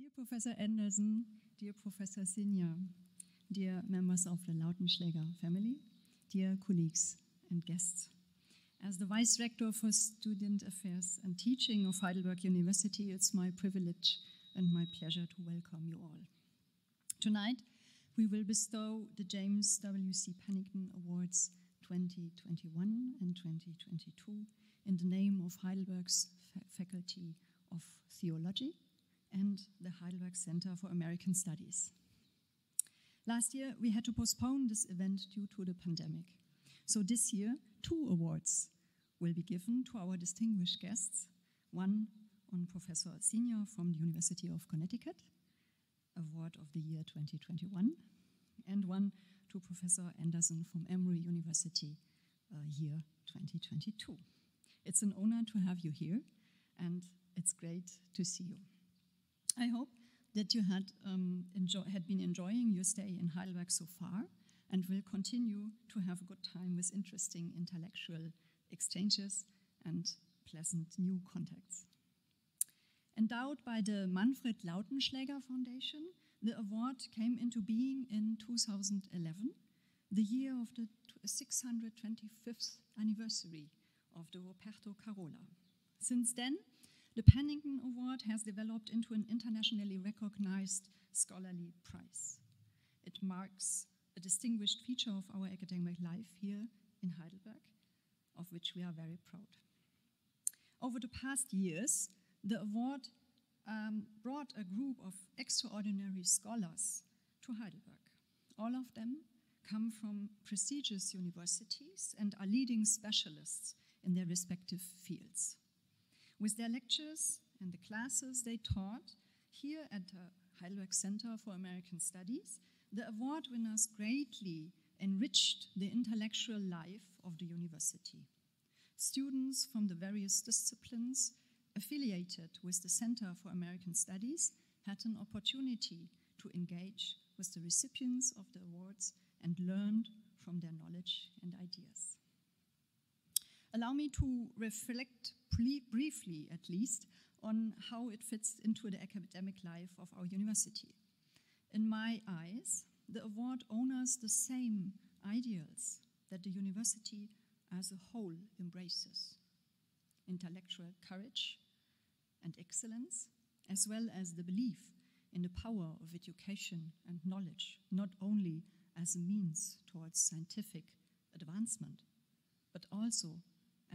Dear Professor Anderson, dear Professor Sinha, dear members of the Lautenschläger family, dear colleagues and guests. As the Vice Rector for Student Affairs and Teaching of Heidelberg University, it's my privilege and my pleasure to welcome you all. Tonight, we will bestow the James W.C. Pennington Awards 2021 and 2022 in the name of Heidelberg's Faculty of Theology and the Heidelberg Center for American Studies. Last year, we had to postpone this event due to the pandemic. So this year, 2 awards will be given to our distinguished guests, one on Professor Sinha from the University of Connecticut, Award of the Year 2021, and one to Professor Anderson from Emory University, year 2022. It's an honor to have you here, and it's great to see you. I hope that you had been enjoying your stay in Heidelberg so far and will continue to have a good time with interesting intellectual exchanges and pleasant new contacts. Endowed by the Manfred Lautenschläger Foundation, the award came into being in 2011, the year of the 625th anniversary of the Ruperto Carola. Since then, the Pennington Award has developed into an internationally recognized scholarly prize. It marks a distinguished feature of our academic life here in Heidelberg, of which we are very proud. Over the past years, the award brought a group of extraordinary scholars to Heidelberg. All of them come from prestigious universities and are leading specialists in their respective fields. With their lectures and the classes they taught here at the Heidelberg Center for American Studies, the award winners greatly enriched the intellectual life of the university. Students from the various disciplines affiliated with the Center for American Studies had an opportunity to engage with the recipients of the awards and learned from their knowledge and ideas. Allow me to reflect briefly, at least, on how it fits into the academic life of our university. In my eyes, the award honors the same ideals that the university as a whole embraces: intellectual courage and excellence, as well as the belief in the power of education and knowledge, not only as a means towards scientific advancement, but also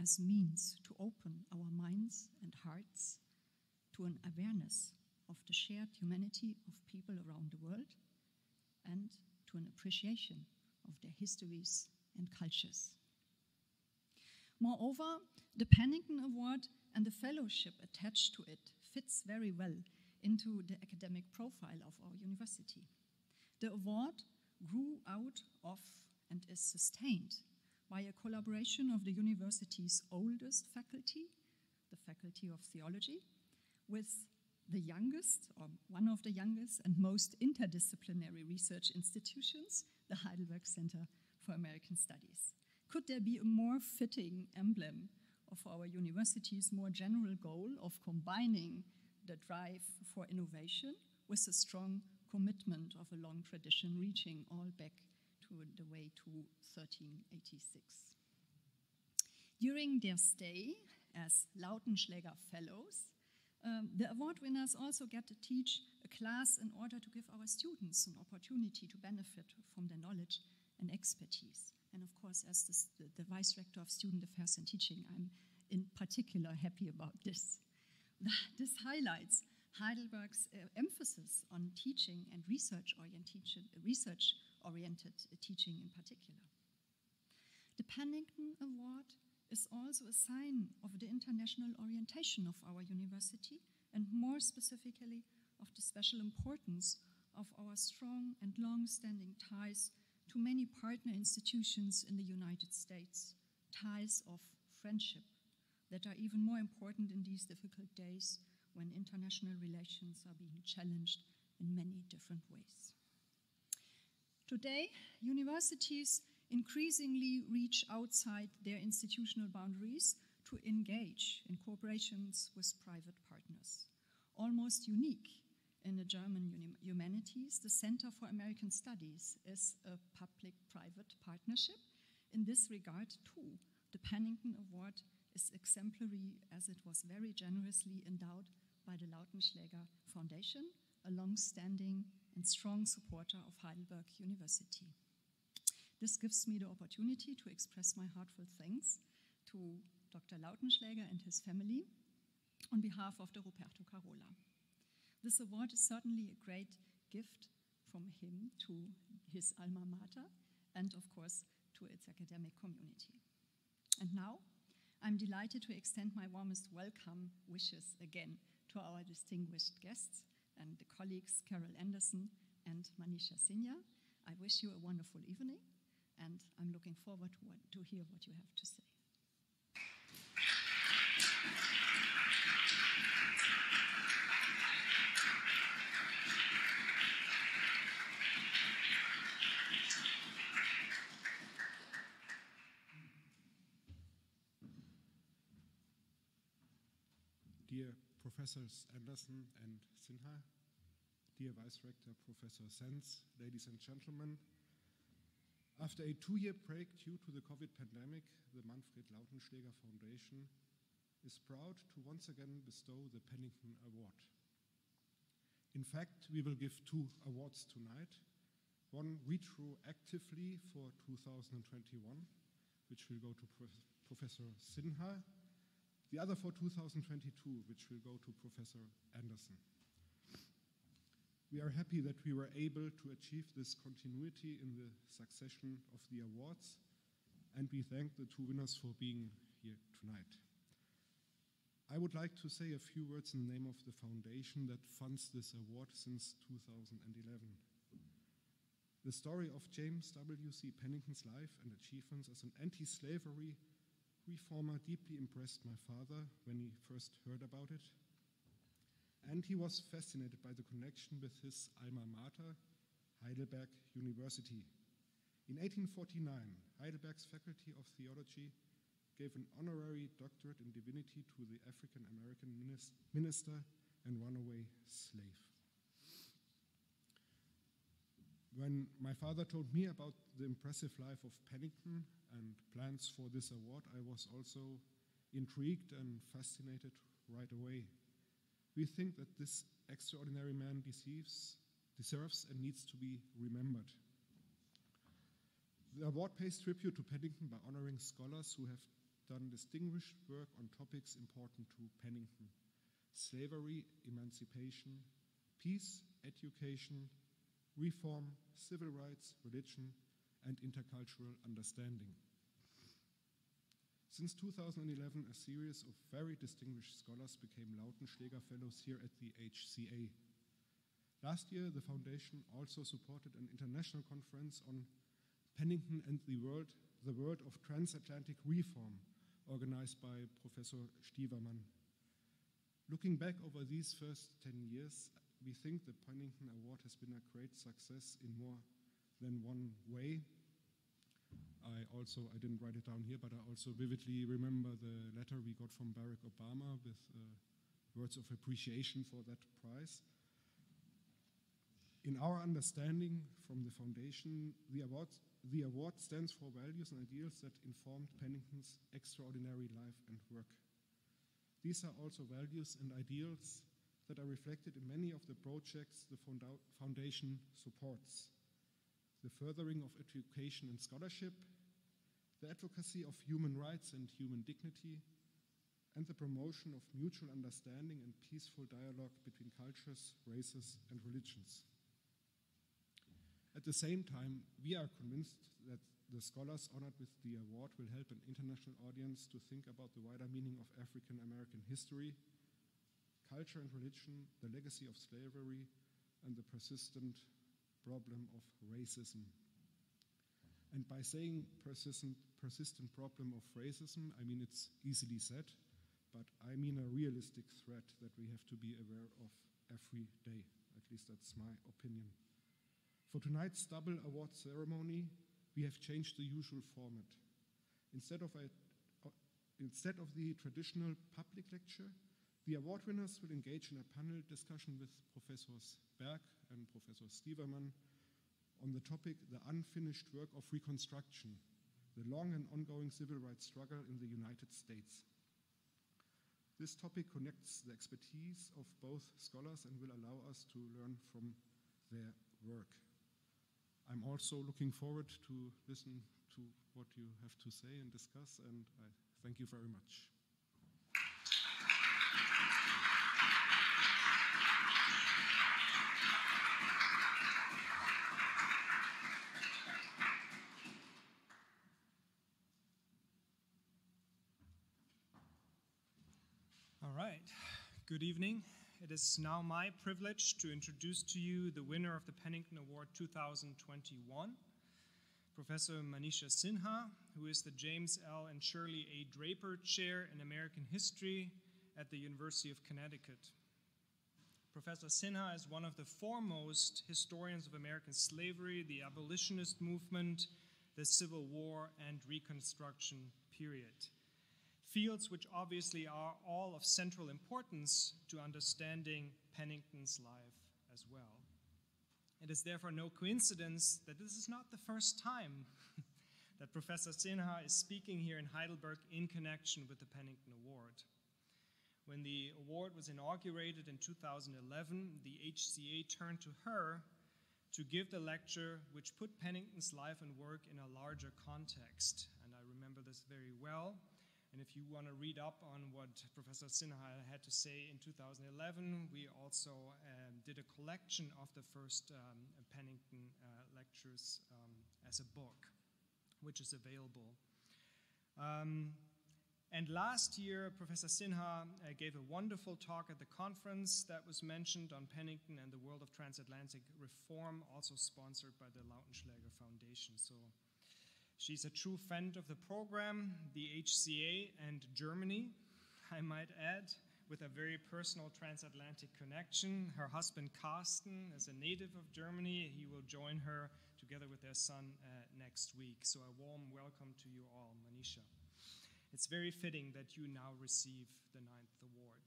as means to open our minds and hearts to an awareness of the shared humanity of people around the world and to an appreciation of their histories and cultures. Moreover, the Pennington Award and the fellowship attached to it fits very well into the academic profile of our university. The award grew out of and is sustained by a collaboration of the university's oldest faculty, the Faculty of Theology, with the youngest, or one of the youngest and most interdisciplinary research institutions, the Heidelberg Center for American Studies. Could there be a more fitting emblem of our university's more general goal of combining the drive for innovation with a strong commitment of a long tradition reaching all back to the way to 1386. During their stay as Lautenschläger Fellows, the award winners also get to teach a class in order to give our students an opportunity to benefit from their knowledge and expertise. And of course, as the Vice Rector of Student Affairs and Teaching, I'm in particular happy about this. This highlights Heidelberg's emphasis on teaching and research-oriented teaching in particular. The Pennington Award is also a sign of the international orientation of our university and more specifically of the special importance of our strong and long-standing ties to many partner institutions in the United States, ties of friendship that are even more important in these difficult days when international relations are being challenged in many different ways. Today, universities increasingly reach outside their institutional boundaries to engage in cooperations with private partners. Almost unique, in the German humanities, the Center for American Studies is a public-private partnership. In this regard, too, the Pennington Award is exemplary as it was very generously endowed by the Lautenschläger Foundation, a long-standing and strong supporter of Heidelberg University. This gives me the opportunity to express my heartfelt thanks to Dr. Lautenschläger and his family on behalf of the Ruperto Carola. This award is certainly a great gift from him to his alma mater and, of course, to its academic community. And now, I'm delighted to extend my warmest welcome wishes again to our distinguished guests and the colleagues Carol Anderson and Manisha Sinha. I wish you a wonderful evening, and I'm looking forward to hear what you have to say. Dear Professors Anderson and Sinha, dear Vice Rector Professor Sens, ladies and gentlemen, after a 2-year break due to the COVID pandemic, the Manfred Lautenschläger Foundation is proud to once again bestow the Pennington Award. In fact, we will give 2 awards tonight, one retroactively for 2021, which will go to Professor Sinha, the other for 2022, which will go to Professor Anderson. We are happy that we were able to achieve this continuity in the succession of the awards, and we thank the 2 winners for being here tonight. I would like to say a few words in the name of the foundation that funds this award since 2011. The story of James W.C. Pennington's life and achievements as an anti-slavery reformer deeply impressed my father when he first heard about it, and he was fascinated by the connection with his alma mater, Heidelberg University. In 1849, Heidelberg's Faculty of Theology gave an honorary doctorate in divinity to the African-American minister and runaway slave. When my father told me about the impressive life of Pennington and plans for this award, I was also intrigued and fascinated right away. We think that this extraordinary man deserves and needs to be remembered. The award pays tribute to Pennington by honoring scholars who have done distinguished work on topics important to Pennington: slavery, emancipation, peace, education, reform, civil rights, religion, and intercultural understanding. Since 2011, a series of very distinguished scholars became Lautenschläger Fellows here at the HCA. Last year, the Foundation also supported an international conference on Pennington and the world of transatlantic reform, organized by Professor Stievermann. Looking back over these first 10 years, we think the Pennington Award has been a great success in more than one way. I didn't write it down here, but I also vividly remember the letter we got from Barack Obama with words of appreciation for that prize. In our understanding from the Foundation, the award stands for values and ideals that informed Pennington's extraordinary life and work. These are also values and ideals that are reflected in many of the projects the Foundation supports: the furthering of education and scholarship, the advocacy of human rights and human dignity, and the promotion of mutual understanding and peaceful dialogue between cultures, races, and religions. At the same time, we are convinced that the scholars honored with the award will help an international audience to think about the wider meaning of African American history, culture and religion, the legacy of slavery, and the persistent problem of racism. And by saying persistent problem of racism, I mean it's easily said, but I mean a realistic threat that we have to be aware of every day. At least that's my opinion. For tonight's double award ceremony, we have changed the usual format. Instead of the traditional public lecture, The award winners will engage in a panel discussion with Professors Berg and Professor Steverman on the topic, the unfinished work of reconstruction, the long and ongoing civil rights struggle in the United States. This topic connects the expertise of both scholars and will allow us to learn from their work. I'm also looking forward to listen to what you have to say and discuss, and I thank you very much. All right, good evening. It is now my privilege to introduce to you the winner of the Pennington Award 2021, Professor Manisha Sinha, who is the James L. and Shirley A. Draper Chair in American History at the University of Connecticut. Professor Sinha is one of the foremost historians of American slavery, the abolitionist movement, the Civil War, and Reconstruction period. Fields which obviously are all of central importance to understanding Pennington's life as well. It is therefore no coincidence that this is not the first time that Professor Sinha is speaking here in Heidelberg in connection with the Pennington Award. When the award was inaugurated in 2011, the HCA turned to her to give the lecture which put Pennington's life and work in a larger context. And I remember this very well. And if you want to read up on what Professor Sinha had to say in 2011, we also did a collection of the first Pennington lectures as a book, which is available. And last year, Professor Sinha gave a wonderful talk at the conference that was mentioned on Pennington and the world of transatlantic reform, also sponsored by the Lautenschläger Foundation. So she's a true friend of the program, the HCA, and Germany, I might add, with a very personal transatlantic connection. Her husband, Carsten, is a native of Germany. He will join her together with their son next week. So a warm welcome to you all, Manisha. It's very fitting that you now receive the 9th award.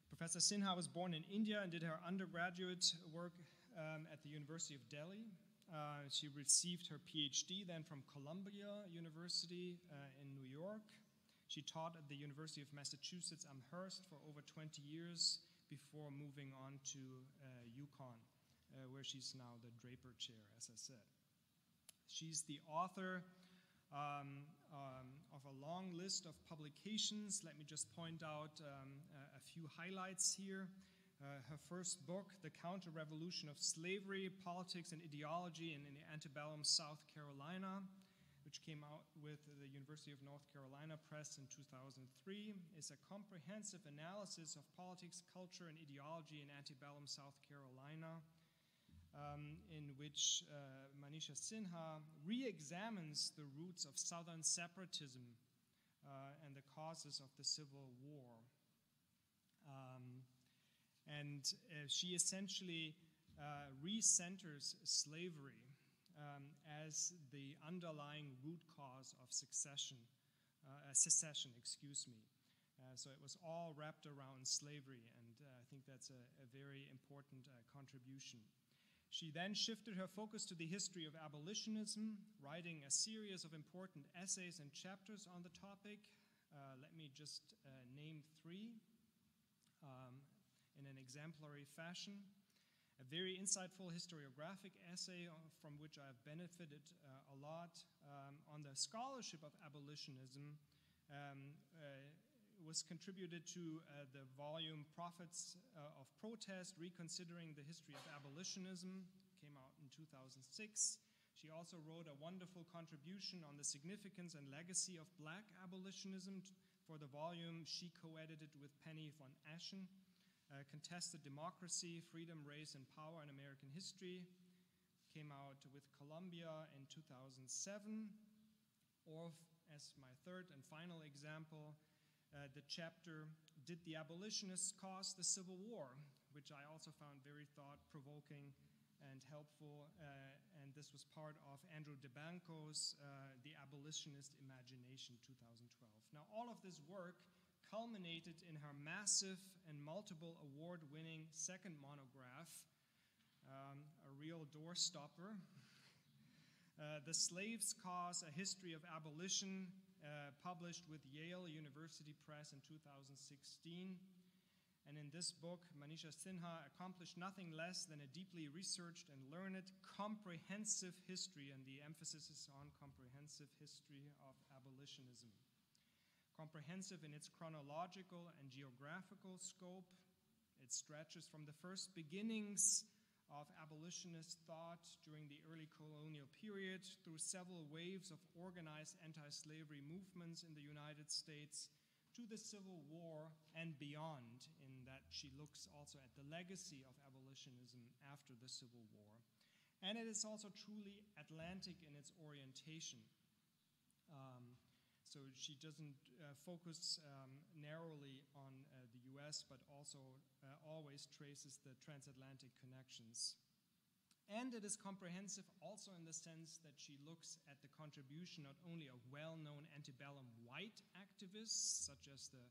Professor Sinha was born in India and did her undergraduate work at the University of Delhi. She received her PhD then from Columbia University in New York. She taught at the University of Massachusetts Amherst for over 20 years before moving on to UConn, where she's now the Draper Chair, as I said. She's the author of a long list of publications. Let me just point out a few highlights here. Her first book, The Counter-Revolution of Slavery, Politics and Ideology in the Antebellum South Carolina, which came out with the University of North Carolina Press in 2003, is a comprehensive analysis of politics, culture, and ideology in antebellum South Carolina, in which Manisha Sinha re-examines the roots of Southern separatism and the causes of the Civil War. And she essentially recenters slavery as the underlying root cause of secession. So it was all wrapped around slavery, and I think that's a very important contribution. She then shifted her focus to the history of abolitionism, writing a series of important essays and chapters on the topic. Let me just name three in an exemplary fashion. A very insightful historiographic essay from which I have benefited a lot on the scholarship of abolitionism was contributed to the volume Prophets of Protest, Reconsidering the History of Abolitionism, came out in 2006. She also wrote a wonderful contribution on the significance and legacy of Black abolitionism for the volume she co-edited with Penny von Aschen, Contested Democracy, Freedom, Race, and Power in American History, came out with Columbia in 2007. Or, as my third and final example, the chapter, Did the Abolitionists Cause the Civil War?, which I also found very thought-provoking and helpful, and this was part of Andrew DeBanco's The Abolitionist Imagination 2012. Now, all of this work culminated in her massive and multiple award-winning second monograph, a real doorstopper, The Slave's Cause, A History of Abolition, published with Yale University Press in 2016. And in this book, Manisha Sinha accomplished nothing less than a deeply researched and learned comprehensive history, and the emphasis is on comprehensive history of abolitionism. Comprehensive in its chronological and geographical scope, it stretches from the first beginnings of abolitionist thought during the early colonial period through several waves of organized anti-slavery movements in the United States to the Civil War and beyond, in that she looks also at the legacy of abolitionism after the Civil War. And it is also truly Atlantic in its orientation. So she doesn't focus narrowly on the US, but also always traces the transatlantic connections. And it is comprehensive also in the sense that she looks at the contribution not only of well-known antebellum white activists, such as the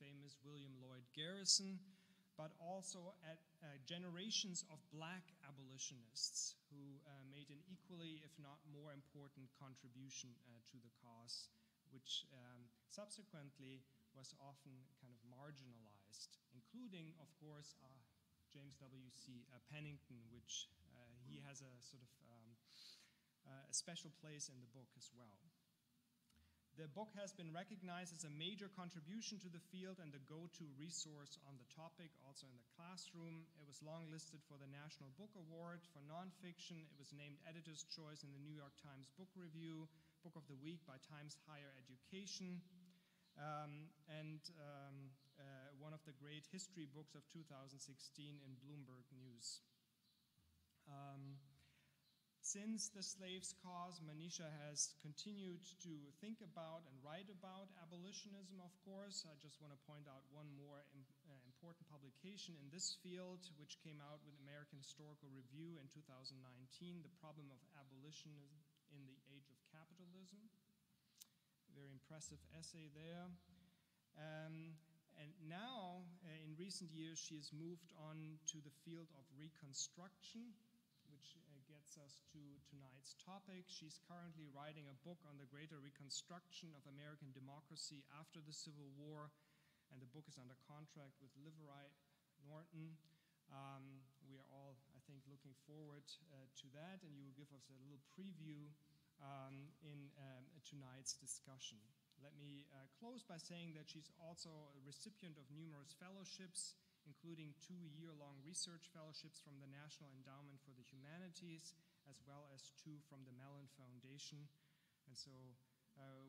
famous William Lloyd Garrison, but also at generations of black abolitionists who made an equally, if not more important contribution to the cause, which subsequently was often kind of marginalized, including, of course, James W.C. Pennington, which he has a sort of a special place in the book as well. The book has been recognized as a major contribution to the field and the go-to resource on the topic, also in the classroom. It was longlisted for the National Book Award. For nonfiction, it was named Editor's Choice in the New York Times Book Review, Book of the Week by Times Higher Education, and one of the great history books of 2016 in Bloomberg News. Since The Slave's Cause, Manisha has continued to think about and write about abolitionism, of course. I just want to point out one more important publication in this field, which came out with American Historical Review in 2019, The Problem of Abolitionism in the Age of Capitalism. Very impressive essay there. And now, in recent years, she has moved on to the field of reconstruction, which gets us to tonight's topic. She's currently writing a book on the greater reconstruction of American democracy after the Civil War, and the book is under contract with Liverite Norton. We are all, I think, looking forward to that, and you will give us a little preview in tonight's discussion. Let me close by saying that she's also a recipient of numerous fellowships, including 2 year-long research fellowships from the National Endowment for the Humanities, as well as 2 from the Mellon Foundation. And so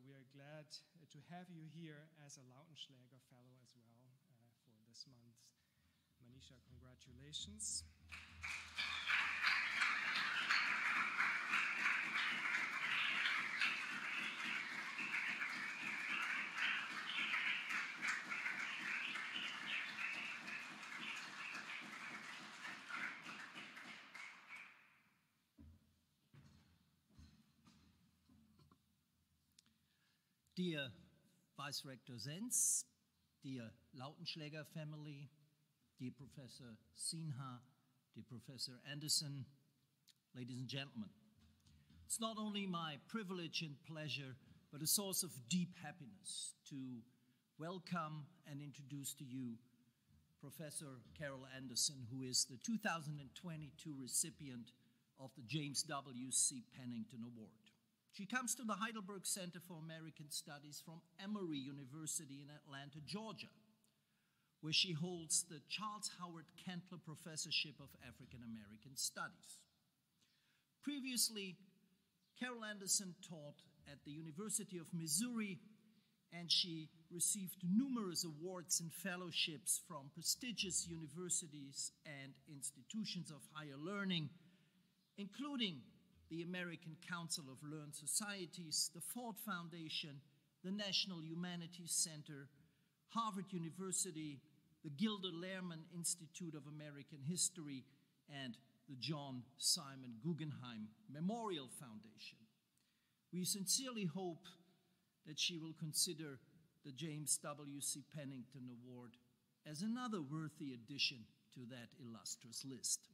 we are glad to have you here as a Lautenschläger Fellow as well for this month. Manisha, congratulations. Dear Vice Rector Senz, dear Lautenschläger family, dear Professor Sinha, dear Professor Anderson, ladies and gentlemen. It's not only my privilege and pleasure, but a source of deep happiness to welcome and introduce to you Professor Carola Anderson, who is the 2022 recipient of the James W.C. Pennington Award. She comes to the Heidelberg Center for American Studies from Emory University in Atlanta, Georgia, where she holds the Charles Howard Kentler Professorship of African American Studies. Previously, Carola Anderson taught at the University of Missouri, and she received numerous awards and fellowships from prestigious universities and institutions of higher learning, including the American Council of Learned Societies, the Ford Foundation, the National Humanities Center, Harvard University, the Gilder Lehrman Institute of American History, and the John Simon Guggenheim Memorial Foundation. We sincerely hope that she will consider the James W.C. Pennington Award as another worthy addition to that illustrious list.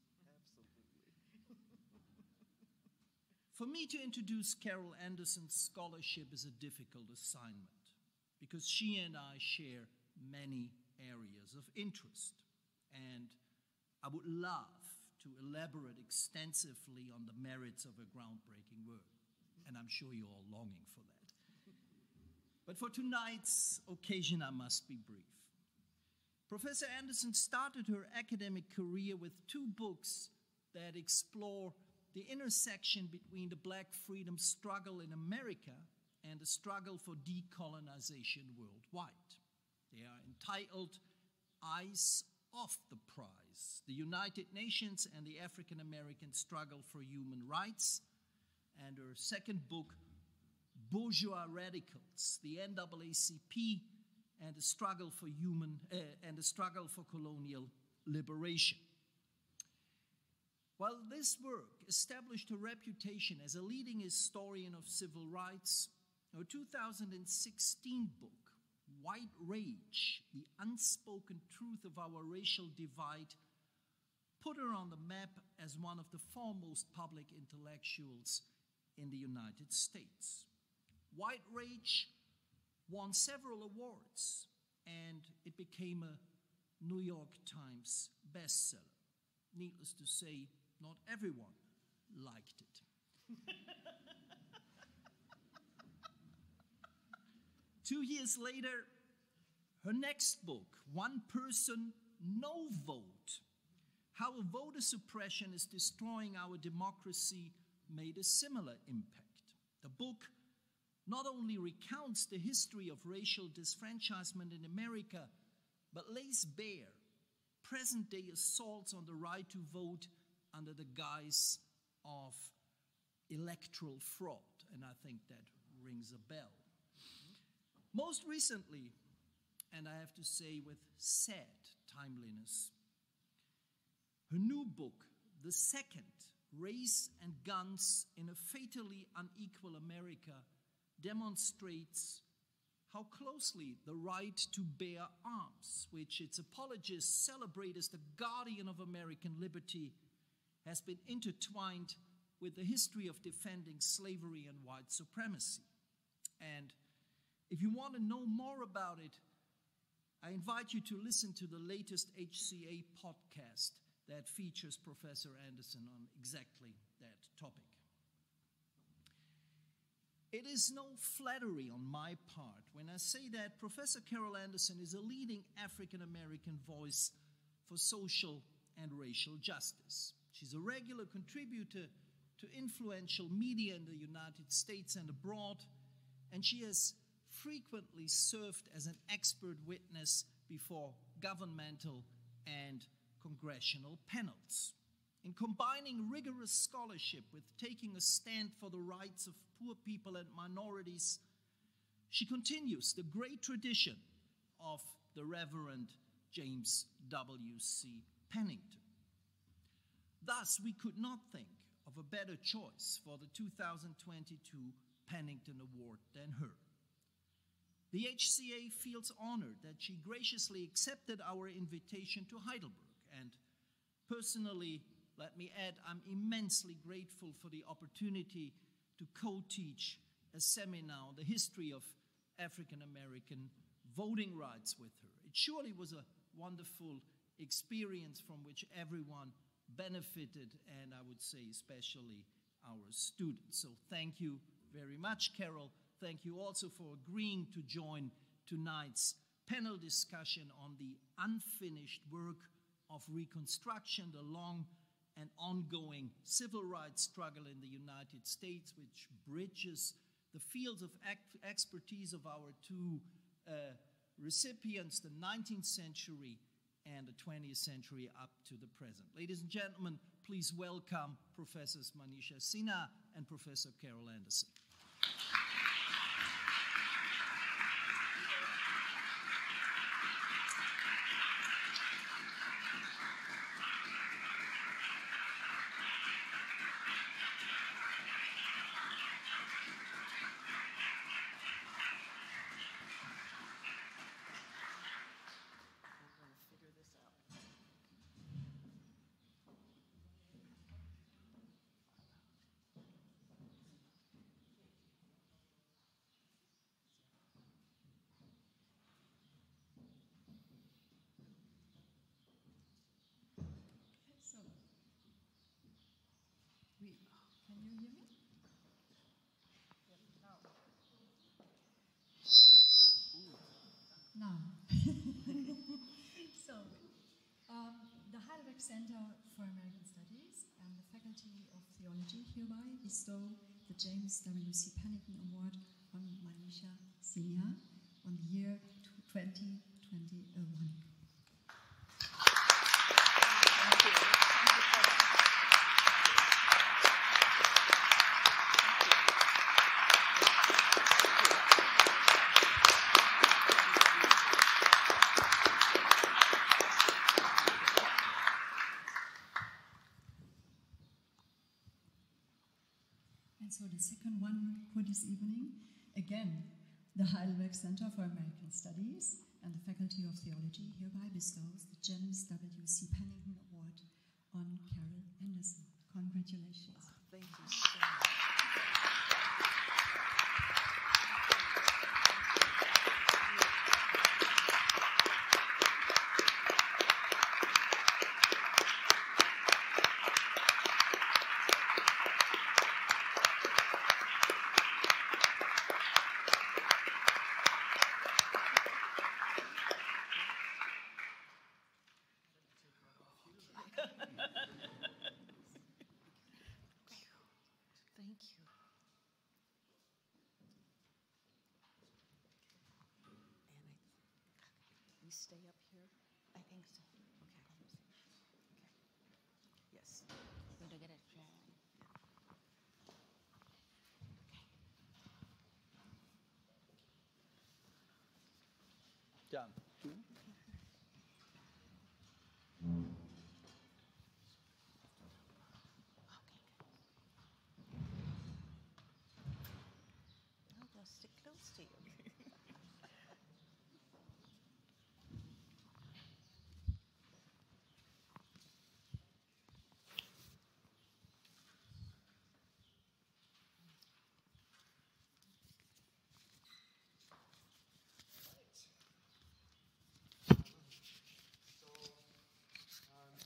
For me to introduce Carol Anderson's scholarship is a difficult assignment because she and I share many areas of interest, and I would love to elaborate extensively on the merits of her groundbreaking work, and I'm sure you're all longing for that. But for tonight's occasion, I must be brief. Professor Anderson started her academic career with two books that explore the intersection between the Black freedom struggle in America and the struggle for decolonization worldwide. They are entitled Eyes Off the Prize, The United Nations and the African American Struggle for Human Rights, and her second book, Bourgeois Radicals, the NAACP and the struggle for colonial liberation. While this work established her reputation as a leading historian of civil rights, her 2016 book, White Rage, The Unspoken Truth of Our Racial Divide, put her on the map as one of the foremost public intellectuals in the United States. White Rage won several awards, and it became a New York Times bestseller. Needless to say, not everyone liked it. 2 years later, her next book, One Person, No Vote, How Voter Suppression is Destroying Our Democracy, made a similar impact. The book not only recounts the history of racial disfranchisement in America, but lays bare present-day assaults on the right to vote under the guise of electoral fraud, and I think that rings a bell. Most recently, and I have to say with sad timeliness, her new book, the second, Race and Guns in a Fatally Unequal America, demonstrates how closely the right to bear arms, which its apologists celebrate as the guardian of American liberty, has been intertwined with the history of defending slavery and white supremacy. And if you want to know more about it, I invite you to listen to the latest HCA podcast that features Professor Anderson on exactly that topic. It is no flattery on my part when I say that Professor Carol Anderson is a leading African-American voice for social and racial justice. She's a regular contributor to influential media in the United States and abroad, and she has frequently served as an expert witness before governmental and congressional panels. In combining rigorous scholarship with taking a stand for the rights of poor people and minorities, she continues the great tradition of the Reverend James W.C. Pennington. Thus, we could not think of a better choice for the 2022 Pennington Award than her. The HCA feels honored that she graciously accepted our invitation to Heidelberg, and personally, let me add, I'm immensely grateful for the opportunity to co-teach a seminar on the history of African American voting rights with her. It surely was a wonderful experience from which everyone benefited, and I would say especially our students. So thank you very much, Carol. Thank you also for agreeing to join tonight's panel discussion on the unfinished work of Reconstruction, the long and ongoing civil rights struggle in the United States, which bridges the fields of expertise of our two recipients, the 19th century and the 20th century up to the present. Ladies and gentlemen, please welcome Professors Manisha Sinha and Professor Carol Anderson. So, the Heidelberg Center for American Studies and the Faculty of Theology hereby bestow the James W.C. Pennington Award on Manisha Sinha on the year 2021. And so the second one for this evening, again, the Heidelberg Center for American Studies and the Faculty of Theology hereby bestows the James W.C. Pennington Award on Carol Anderson. Congratulations. Thank you so much. Thank you. And we stay up here? I think so. Okay. Yes. Going to get a chair. Done. No, they'll stick close to you.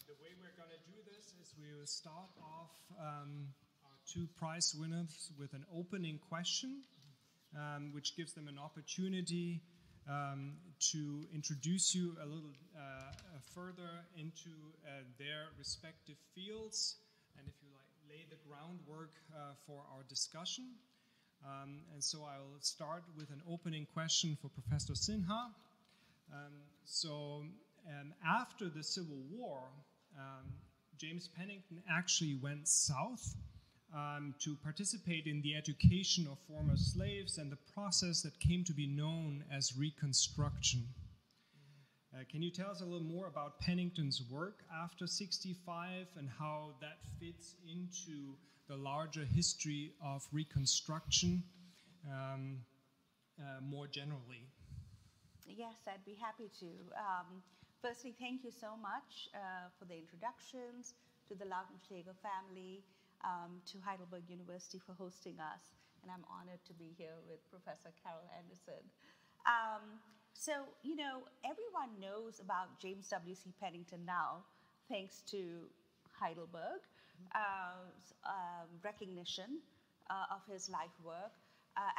The way we're going to do this is we will start off our two prize winners with an opening question, which gives them an opportunity to introduce you a little further into their respective fields, and if you like, lay the groundwork for our discussion. And so I'll start with an opening question for Professor Sinha. After the Civil War, James Pennington actually went south to participate in the education of former slaves and the process that came to be known as Reconstruction. Can you tell us a little more about Pennington's work after '65 and how that fits into the larger history of Reconstruction more generally? Yes, I'd be happy to. Firstly, thank you so much for the introductions, to the Lautenschläger family, to Heidelberg University for hosting us, and I'm honored to be here with Professor Carol Anderson. So, you know, everyone knows about James W.C. Pennington now, thanks to Heidelberg, recognition of his life work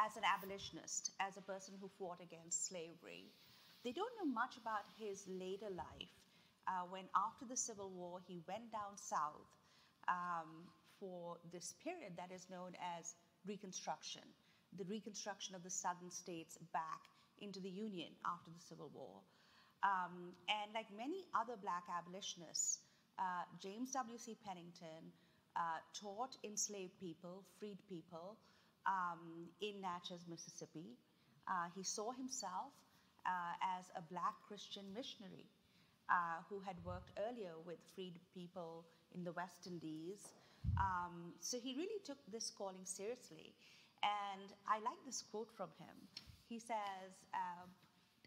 as an abolitionist, as a person who fought against slavery. They don't know much about his later life, when after the Civil War, he went down south for this period that is known as Reconstruction, the reconstruction of the southern states back into the Union after the Civil War. And like many other Black abolitionists, James W.C. Pennington taught enslaved people, freed people in Natchez, Mississippi. He saw himself as a Black Christian missionary who had worked earlier with freed people in the West Indies. So he really took this calling seriously. And I like this quote from him. He says,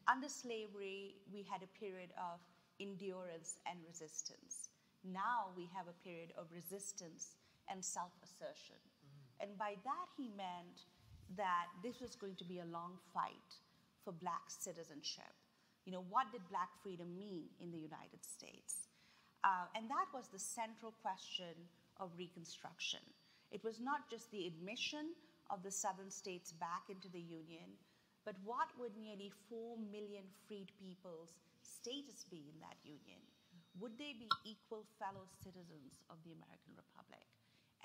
under slavery, we had a period of endurance and resistance. Now we have a period of resistance and self-assertion. And by that, he meant that this was going to be a long fight for Black citizenship. You know, what did Black freedom mean in the United States? And that was the central question of Reconstruction. It was not just the admission of the southern states back into the Union, but what would nearly 4 million freed people's status be in that union? Would they be equal fellow citizens of the American Republic?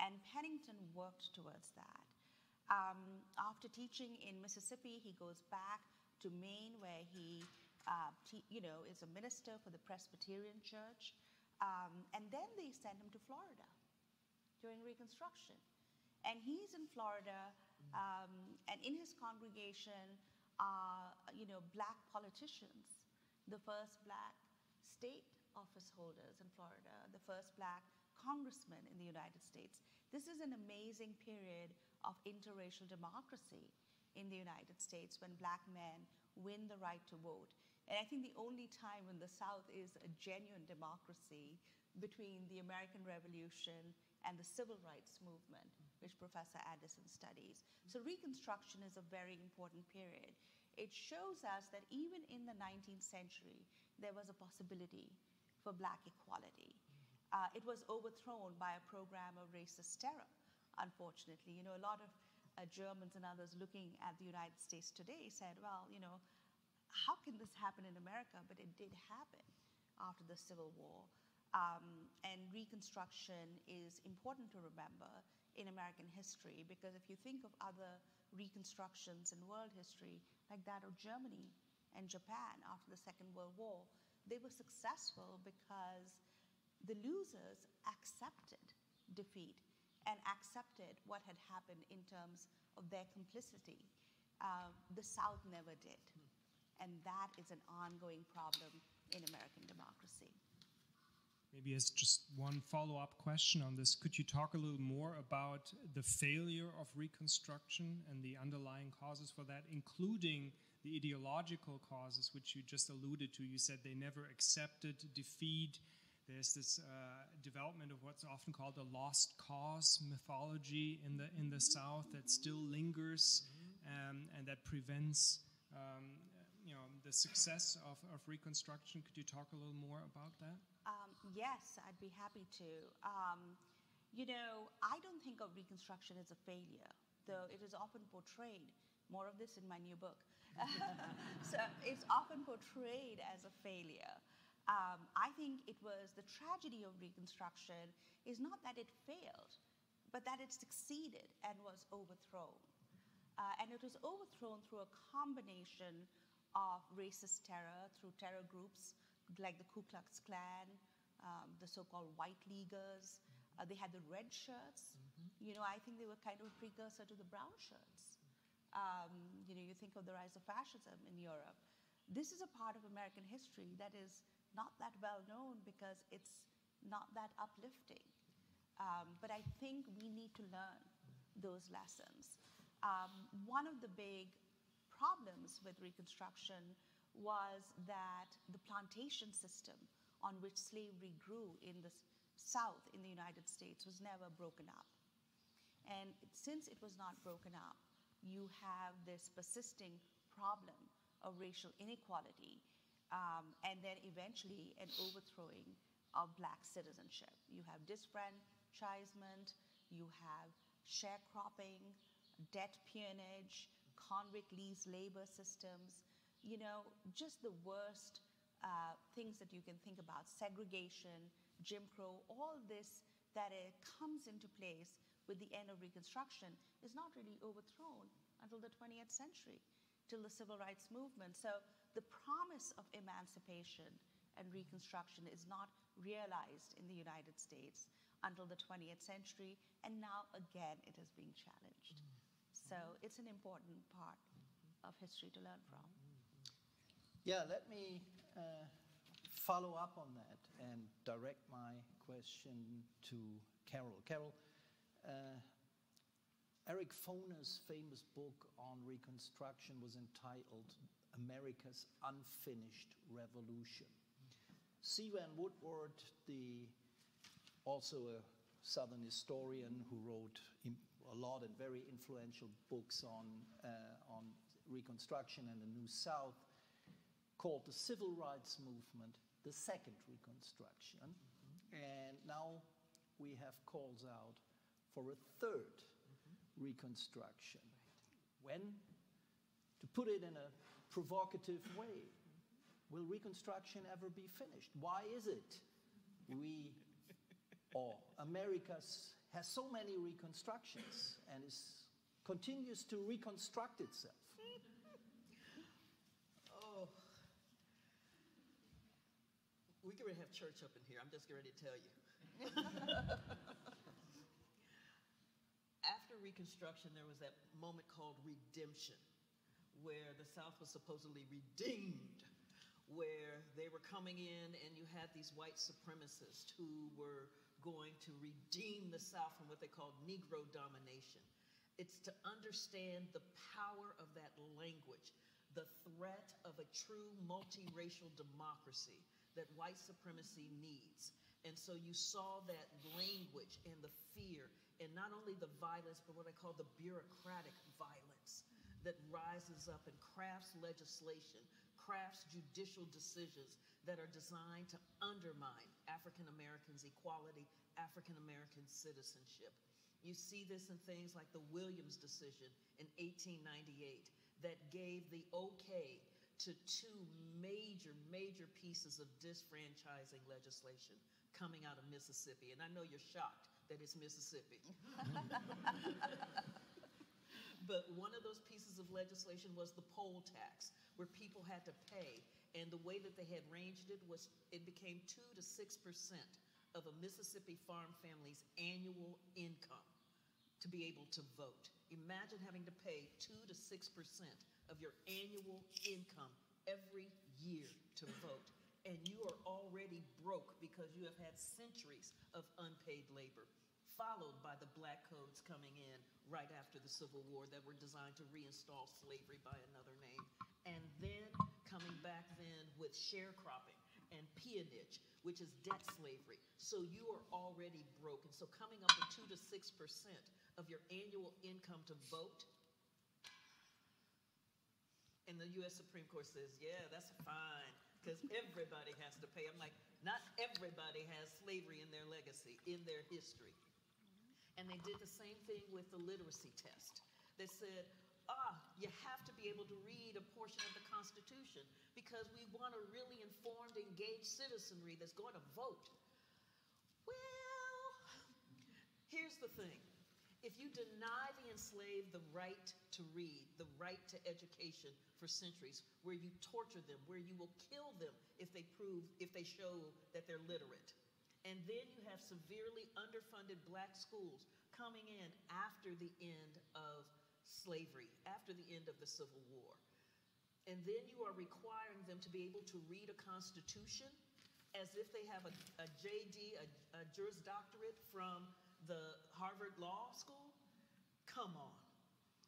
And Pennington worked towards that. After teaching in Mississippi, he goes back to Maine, where he is a minister for the Presbyterian Church. And then they send him to Florida during Reconstruction. And he's in Florida, and in his congregation are, black politicians, the first black state office holders in Florida, the first black congressman in the United States. This is an amazing period of interracial democracy in the United States when black men win the right to vote. And I think the only time when the South is a genuine democracy between the American Revolution and the Civil Rights Movement, which Professor Anderson studies. So Reconstruction is a very important period. It shows us that even in the 19th century, there was a possibility for black equality. It was overthrown by a program of racist terror, unfortunately. A lot of Germans and others looking at the United States today said, well, how can this happen in America? But it did happen after the Civil War. And Reconstruction is important to remember in American history, because if you think of other reconstructions in world history, like that of Germany and Japan after the Second World War, they were successful because the losers accepted defeat and accepted what had happened in terms of their complicity. The South never did. And that is an ongoing problem in American democracy. Maybe as just one follow-up question on this, could you talk a little more about the failure of Reconstruction and the underlying causes for that, including the ideological causes, which you just alluded to? You said they never accepted defeat. There's this development of what's often called a lost cause mythology in the South that still lingers and that prevents the success of Reconstruction. Could you talk a little more about that? Yes, I'd be happy to. I don't think of Reconstruction as a failure, though it is often portrayed. More of this in my new book. So it's often portrayed as a failure. I think it was the tragedy of Reconstruction is not that it failed, but that it succeeded and was overthrown. And it was overthrown through a combination of racist terror, through terror groups like the Ku Klux Klan, the so-called White Leaguers. They had the red shirts. I think they were kind of a precursor to the brown shirts. You think of the rise of fascism in Europe. This is a part of American history that is not that well known because it's not that uplifting. But I think we need to learn those lessons. One of the big problems with Reconstruction was that the plantation system on which slavery grew in the South in the United States was never broken up. And since it was not broken up, you have this persisting problem of racial inequality, and then eventually an overthrowing of black citizenship. You have disfranchisement, you have sharecropping, debt peonage, convict lease labor systems, just the worst things that you can think about, segregation, Jim Crow, all this that comes into place with the end of Reconstruction is not really overthrown until the 20th century, till the Civil Rights Movement. So the promise of emancipation and Reconstruction is not realized in the United States until the 20th century, and now again it is being challenged. So it's an important part of history to learn from. Yeah, let me follow up on that and direct my question to Carol. Carol, Eric Foner's famous book on Reconstruction was entitled America's Unfinished Revolution. C. Van Woodward, also a Southern historian who wrote a lot and very influential books on Reconstruction and the New South, called the Civil Rights Movement the Second Reconstruction. And now we have calls out for a third Reconstruction. When, to put it in a provocative way, will Reconstruction ever be finished? Why is it America has so many reconstructions and continues to reconstruct itself? Oh, we can have church up in here. I'm just ready to tell you. After Reconstruction, there was that moment called redemption, where the South was supposedly redeemed, where they were coming in and you had these white supremacists who were going to redeem the South from what they called Negro domination. It's to understand the power of that language, the threat of a true multiracial democracy that white supremacy needs. And so you saw that language and the fear, and not only the violence, but what I call the bureaucratic violence that rises up and crafts legislation, crafts judicial decisions that are designed to undermine African Americans' equality, African American citizenship. You see this in things like the Williams decision in 1898 that gave the okay to two major pieces of disfranchising legislation coming out of Mississippi. And I know you're shocked that it's Mississippi. But one of those pieces of legislation was the poll tax, where people had to pay. And the way that they had arranged it was it became 2 to 6% of a Mississippi farm family's annual income to be able to vote. Imagine having to pay 2 to 6% of your annual income every year to vote. And you are already broke because you have had centuries of unpaid labor, followed by the black codes coming in right after the Civil War that were designed to reinstall slavery by another name. And then coming back then with sharecropping and peonage, which is debt slavery. So you are already broke. And so coming up with 2 to 6% of your annual income to vote, and the U.S. Supreme Court says, yeah, that's fine, because everybody has to pay. I'm like, not everybody has slavery in their legacy, in their history. And they did the same thing with the literacy test. They said, you have to be able to read a portion of the Constitution because we want a really informed, engaged citizenry that's going to vote. Well, here's the thing. If you deny the enslaved the right to read, the right to education for centuries, where you torture them, where you will kill them if they show that they're literate, and then you have severely underfunded black schools coming in after the end of slavery, after the end of the Civil War, and then you are requiring them to be able to read a constitution as if they have a JD, a Juris Doctorate from the Harvard Law School? Come on.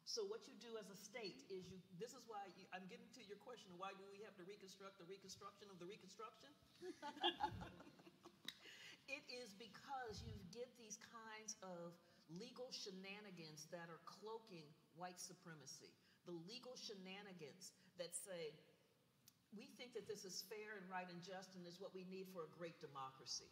So what you do as a state is this is why I'm getting to your question, why do we have to reconstruct the reconstruction of the reconstruction? It is because you get these kinds of legal shenanigans that are cloaking white supremacy. The legal shenanigans that say, we think that this is fair and right and just and is what we need for a great democracy.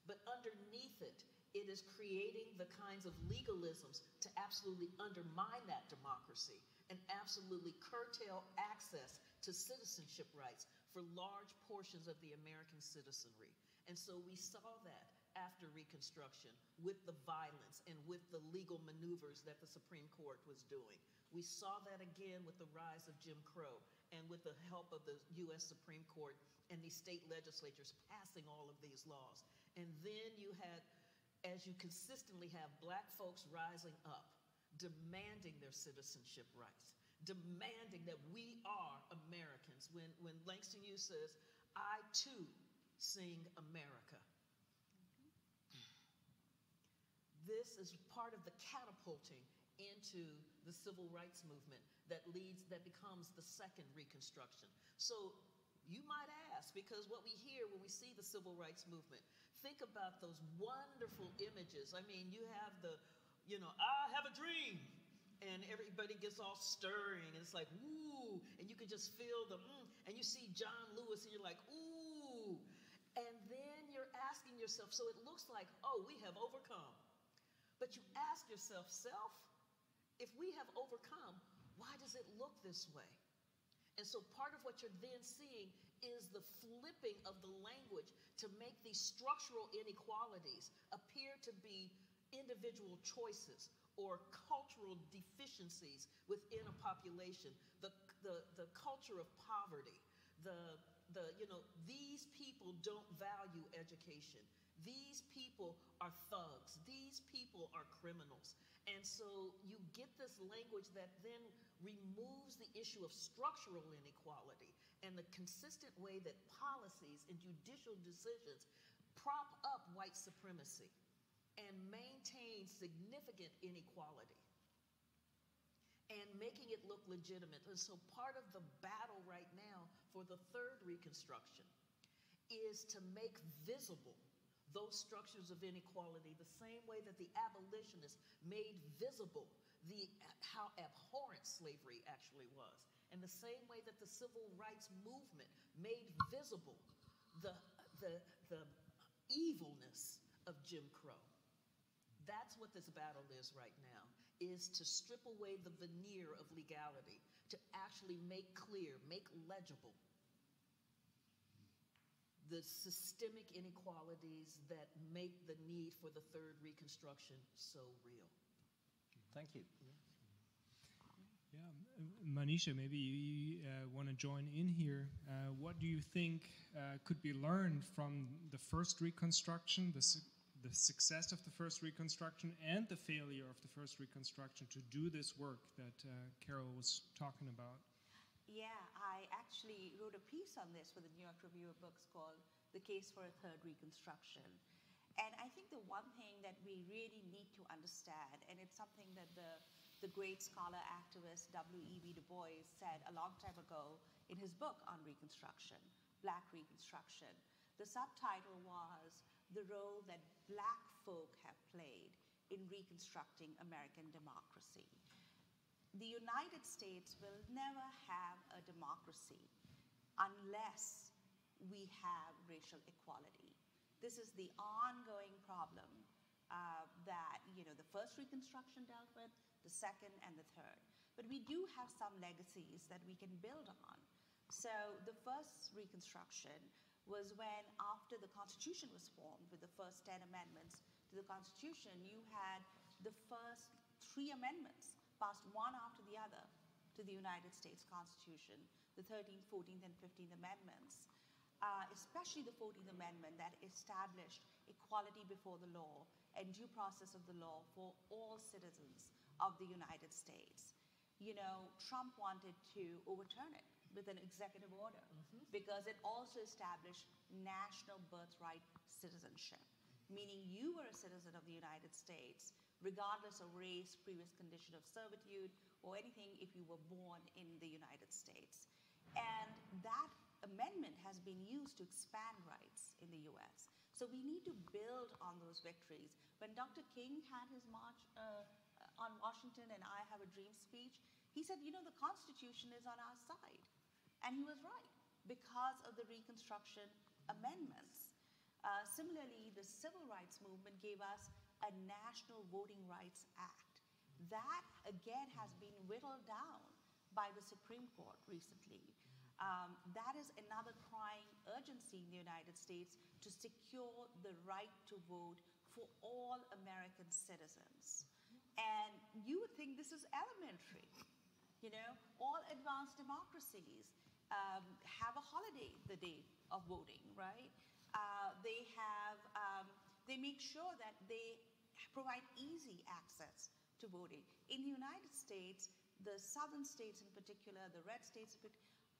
But underneath it, it is creating the kinds of legalisms to absolutely undermine that democracy and absolutely curtail access to citizenship rights for large portions of the American citizenry. And so we saw that after Reconstruction with the violence and with the legal maneuvers that the Supreme Court was doing. We saw that again with the rise of Jim Crow and with the help of the U.S. Supreme Court and these state legislatures passing all of these laws. And then you had, as you consistently have black folks rising up, demanding their citizenship rights, demanding that we are Americans. When Langston Hughes says, I too sing America. This is part of the catapulting into the civil rights movement that becomes the second Reconstruction. So you might ask, because what we hear when we see the civil rights movement, think about those wonderful images. I mean, you have I have a dream, and everybody gets all stirring, and it's like, ooh, and you can just feel and you see John Lewis, and you're like, ooh, and then you're asking yourself, so it looks like, oh, we have overcome. But you ask yourself, if we have overcome, why does it look this way? And so part of what you're then seeing is the flipping of the language to make these structural inequalities appear to be individual choices or cultural deficiencies within a population. The culture of poverty, these people don't value education. These people are thugs. These people are criminals. And so you get this language that then removes the issue of structural inequality and the consistent way that policies and judicial decisions prop up white supremacy and maintain significant inequality and making it look legitimate. And so part of the battle right now for the third Reconstruction is to make visible those structures of inequality the same way that the abolitionists made visible how abhorrent slavery actually was, and the same way that the civil rights movement made visible the evilness of Jim Crow. That's what this battle is right now, is to strip away the veneer of legality, to actually make clear, make legible the systemic inequalities that make the need for the third Reconstruction so real. Thank you. Yeah, Manisha, maybe you want to join in here. What do you think could be learned from the first Reconstruction, the success of the first Reconstruction, and the failure of the first Reconstruction to do this work that Carol was talking about? Yeah, I actually wrote a piece on this for the New York Review of Books called The Case for a Third Reconstruction. And I think the one thing that we really need to understand, and it's something that the great scholar activist W.E.B. Du Bois said a long time ago in his book on Reconstruction, Black Reconstruction. The subtitle was The Role That Black Folk Have Played in Reconstructing American Democracy. The United States will never have a democracy unless we have racial equality. This is the ongoing problem that the first Reconstruction dealt with, the second and the third. But we do have some legacies that we can build on. So the first Reconstruction was when, after the Constitution was formed with the first 10 amendments to the Constitution, you had the first 3 amendments passed one after the other to the United States Constitution, the 13th, 14th, and 15th Amendments, especially the 14th Amendment that established equality before the law and due process of the law for all citizens of the United States. Trump wanted to overturn it with an executive order because it also established national birthright citizenship, meaning you were a citizen of the United States regardless of race, previous condition of servitude, or anything if you were born in the United States. And that amendment has been used to expand rights in the US. So we need to build on those victories. When Dr. King had his march on Washington and I Have a Dream speech, he said, the Constitution is on our side. And he was right, because of the Reconstruction amendments. Similarly, the Civil Rights Movement gave us a National Voting Rights Act. That, again, has been whittled down by the Supreme Court recently. That is another crying urgency in the United States to secure the right to vote for all American citizens. And you would think this is elementary. All advanced democracies have a holiday the day of voting, right? They make sure that they provide easy access to voting. In the United States, the southern states in particular, the red states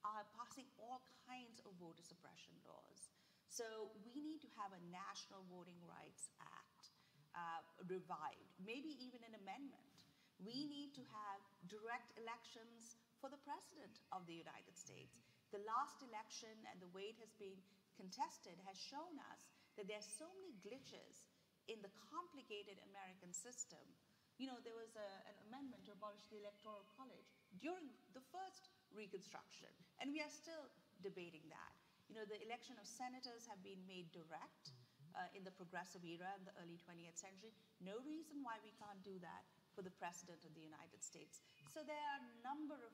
are passing all kinds of voter suppression laws. So we need to have a National Voting Rights Act revived, maybe even an amendment. We need to have direct elections for the President of the United States. The last election and the way it has been contested has shown us that there are so many glitches in the complicated American system. There was an amendment to abolish the Electoral College during the first Reconstruction, and we are still debating that. The election of senators have been made direct in the progressive era in the early 20th century. No reason why we can't do that for the President of the United States. So there are a number of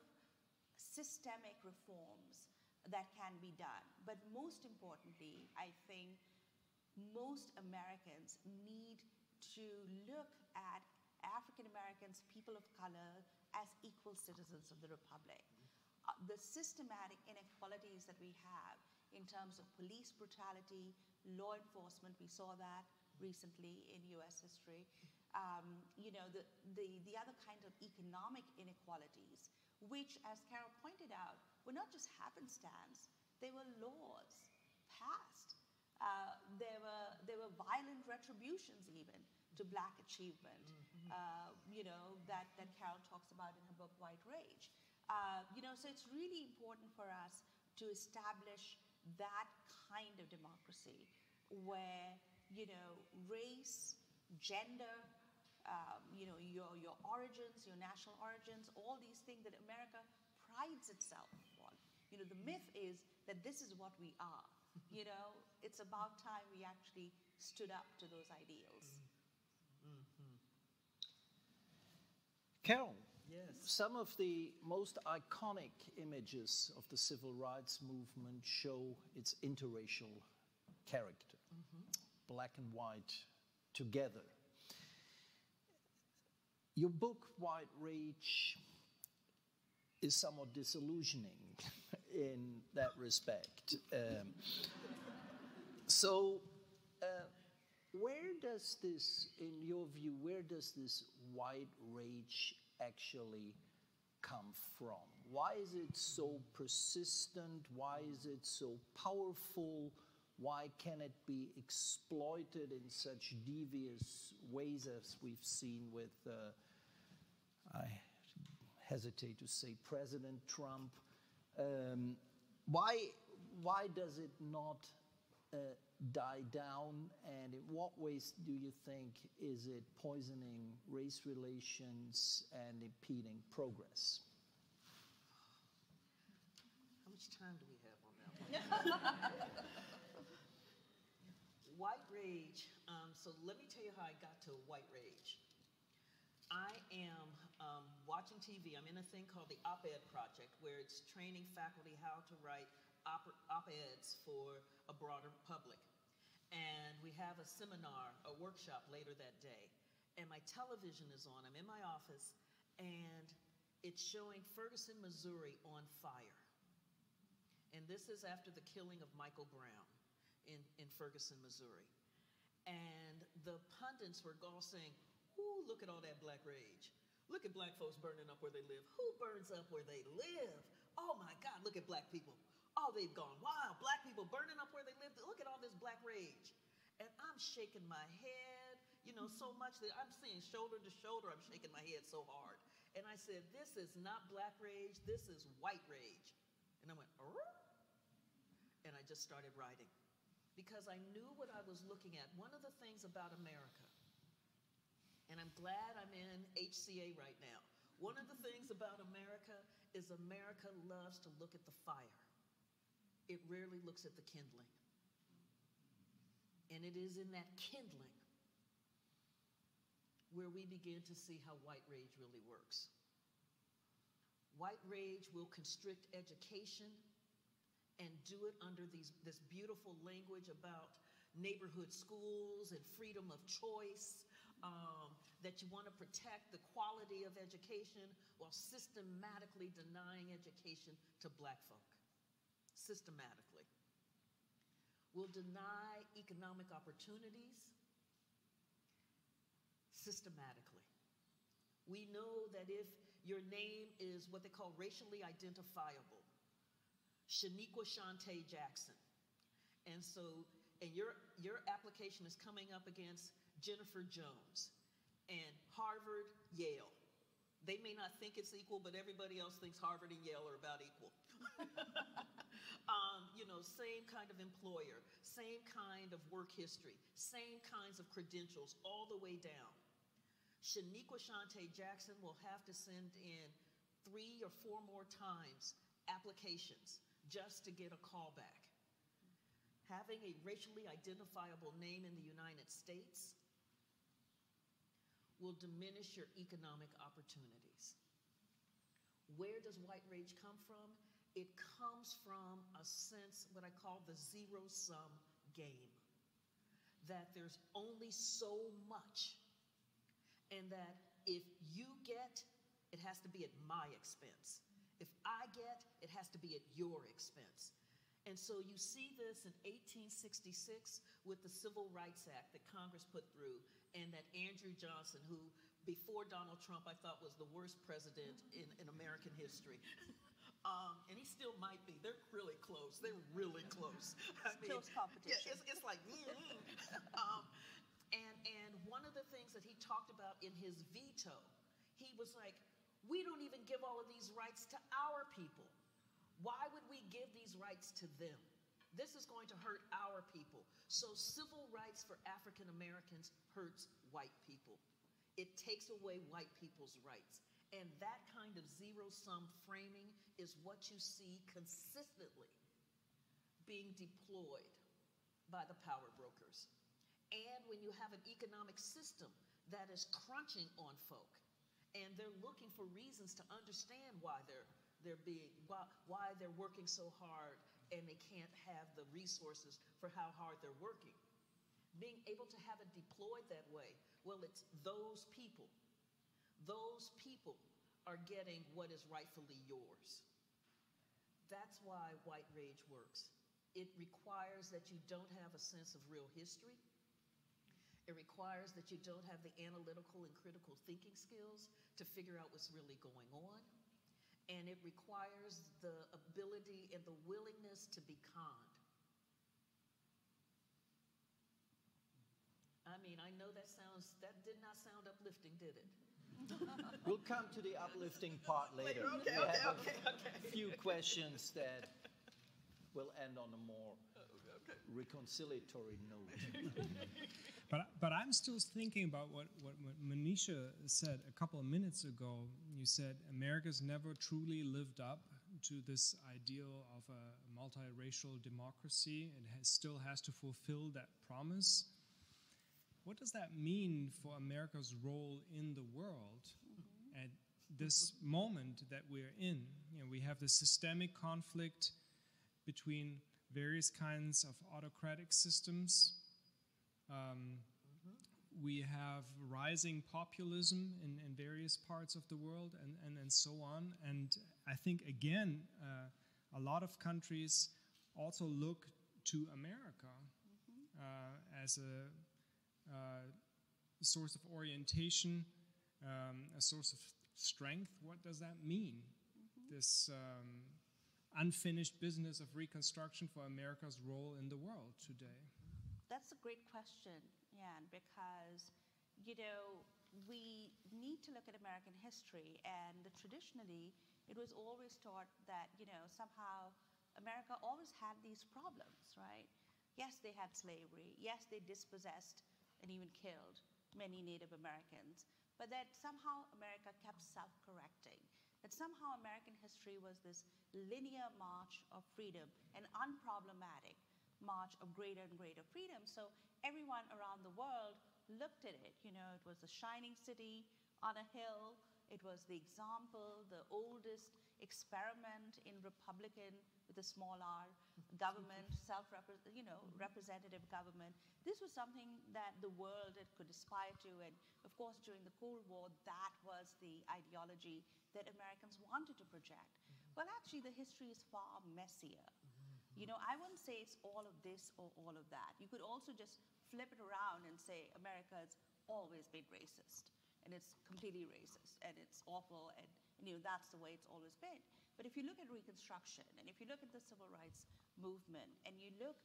systemic reforms that can be done. But most importantly, I think most Americans need to look at African Americans, people of color, as equal citizens of the Republic. The systematic inequalities that we have in terms of police brutality, law enforcement, we saw that recently in US history. The other kind of economic inequalities, which, as Carol pointed out, were not just happenstance, they were laws passed. There were violent retributions even to Black achievement, that Carol talks about in her book, White Rage. So it's really important for us to establish that kind of democracy where, race, gender, your origins, your national origins, all these things that America prides itself on. The myth is that this is what we are. It's about time we actually stood up to those ideals. Carol, Yes. some of the most iconic images of the civil rights movement show its interracial character, black and white together. Your book, White Rage, is somewhat disillusioning in that respect. Where does this, in your view, where does this white rage actually come from? Why is it so persistent? Why is it so powerful? Why can it be exploited in such devious ways as we've seen with, I hesitate to say, President Trump? Why does it not die down, and in what ways do you think is it poisoning race relations and impeding progress? How much time do we have on that one? White rage. So let me tell you how I got to white rage. I am watching TV. I'm in a thing called the Op-Ed Project, where it's training faculty how to write op-eds for a broader public. And we have a seminar, a workshop later that day. And my television is on. I'm in my office, and it's showing Ferguson, Missouri on fire. And this is after the killing of Michael Brown in Ferguson, Missouri. And the pundits were all saying, ooh, look at all that black rage. Look at black folks burning up where they live. Who burns up where they live? Oh my God, look at black people. Oh, they've gone wild. Black people burning up where they live. Look at all this black rage. And I'm shaking my head, so much that I'm seeing shoulder to shoulder. I'm shaking my head so hard. And I said, this is not black rage. This is white rage. And I went, oh? And I just started writing. Because I knew what I was looking at. One of the things about America, and I'm glad I'm in HCA right now. One of the things about America is America loves to look at the fire. It rarely looks at the kindling. And it is in that kindling where we begin to see how white rage really works. White rage will constrict education and do it under this beautiful language about neighborhood schools and freedom of choice, that you want to protect the quality of education while systematically denying education to black folk. Systematically. Will deny economic opportunities systematically. We know that if your name is what they call racially identifiable, Shaniqua Shante Jackson, and your application is coming up against Jennifer Jones and Harvard, Yale. They may not think it's equal, but everybody else thinks Harvard and Yale are about equal. Same kind of employer, same kind of work history, same kinds of credentials all the way down. Shaniqua Shante Jackson will have to send in 3 or 4 more times applications just to get a callback. Having a racially identifiable name in the United States will diminish your economic opportunities. Where does white rage come from? It comes from a sense, what I call the zero-sum game, that there's only so much, and that if you get, it has to be at my expense. If I get, it has to be at your expense. And so you see this in 1866 with the Civil Rights Act that Congress put through, and that Andrew Johnson, who before Donald Trump I thought was the worst president in American history. And he still might be. They're really close. They're really close. I mean, close competition. Yeah, it's like, and one of the things that he talked about in his veto, he was like, we don't even give all of these rights to our people. Why would we give these rights to them? This is going to hurt our people. So civil rights for African Americans hurts white people. It takes away white people's rights. And that kind of zero-sum framing is what you see consistently being deployed by the power brokers. And when you have an economic system that is crunching on folk, and they're looking for reasons to understand why they're working so hard, and they can't have the resources for how hard they're working. Being able to have it deployed that way, well, it's those people. Those people are getting what is rightfully yours. That's why white rage works. It requires that you don't have a sense of real history. It requires that you don't have the analytical and critical thinking skills to figure out what's really going on. And it requires the ability and the willingness to be conned. I mean, I know that did not sound uplifting, did it? We'll come to the uplifting part later. Okay. A few questions that will end on a more reconciliatory note. But I'm still thinking about what Manisha said a couple of minutes ago. You said America's never truly lived up to this ideal of a multiracial democracy. It still has to fulfill that promise. What does that mean for America's role in the world at this moment that we're in? You know, we have the systemic conflict between various kinds of autocratic systems. We have rising populism in various parts of the world and so on. And I think, again, a lot of countries also look to America as a source of orientation, a source of strength. What does that mean? This unfinished business of reconstruction for America's role in the world today. That's a great question, Jan, because, you know, we need to look at American history, and traditionally it was always taught that, you know, somehow America always had these problems, right? Yes, they had slavery. Yes, they dispossessed and even killed many Native Americans, but that somehow America kept self-correcting, that somehow American history was this linear march of freedom, an unproblematic march of greater and greater freedom. So everyone around the world looked at it. You know, it was a shining city on a hill. It was the example, the oldest experiment in Republican, with a small r, government, representative government. This was something that the world could aspire to. And of course, during the Cold War, that was the ideology that Americans wanted to project. Well, actually, the history is far messier. You know, I wouldn't say it's all of this or all of that. You could also just flip it around and say America's always been racist, and it's completely racist, and it's awful, and you know, that's the way it's always been. But if you look at Reconstruction, and if you look at the Civil Rights Movement, and you look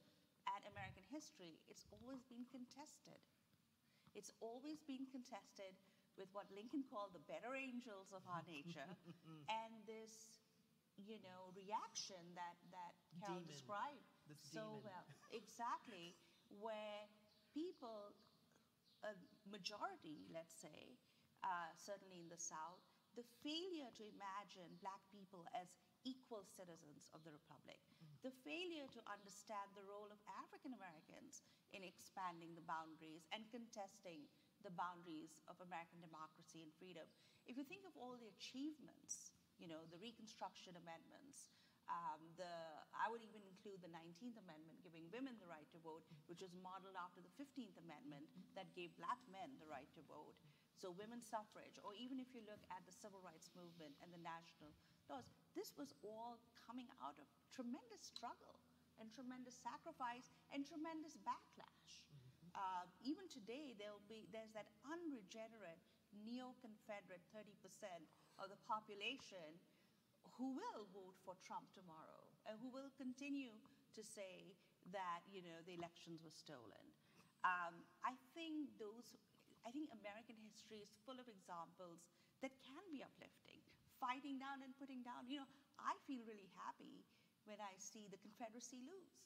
at American history, it's always been contested. It's always been contested with what Lincoln called the better angels of our nature, and this, you know, reaction that Carol described so well. Exactly, where people, a majority, let's say, certainly in the South, the failure to imagine Black people as equal citizens of the Republic, the failure to understand the role of African Americans in expanding the boundaries and contesting the boundaries of American democracy and freedom. If you think of all the achievements the Reconstruction amendments. I would even include the 19th Amendment giving women the right to vote, which was modeled after the 15th Amendment that gave black men the right to vote. So women's suffrage, or even if you look at the civil rights movement and the national laws, this was all coming out of tremendous struggle and tremendous sacrifice and tremendous backlash. Even today, there's that unregenerate neo-Confederate 30% of the population who will vote for Trump tomorrow and who will continue to say that the elections were stolen. I think American history is full of examples that can be uplifting, fighting down and putting down. I feel really happy when I see the Confederacy lose.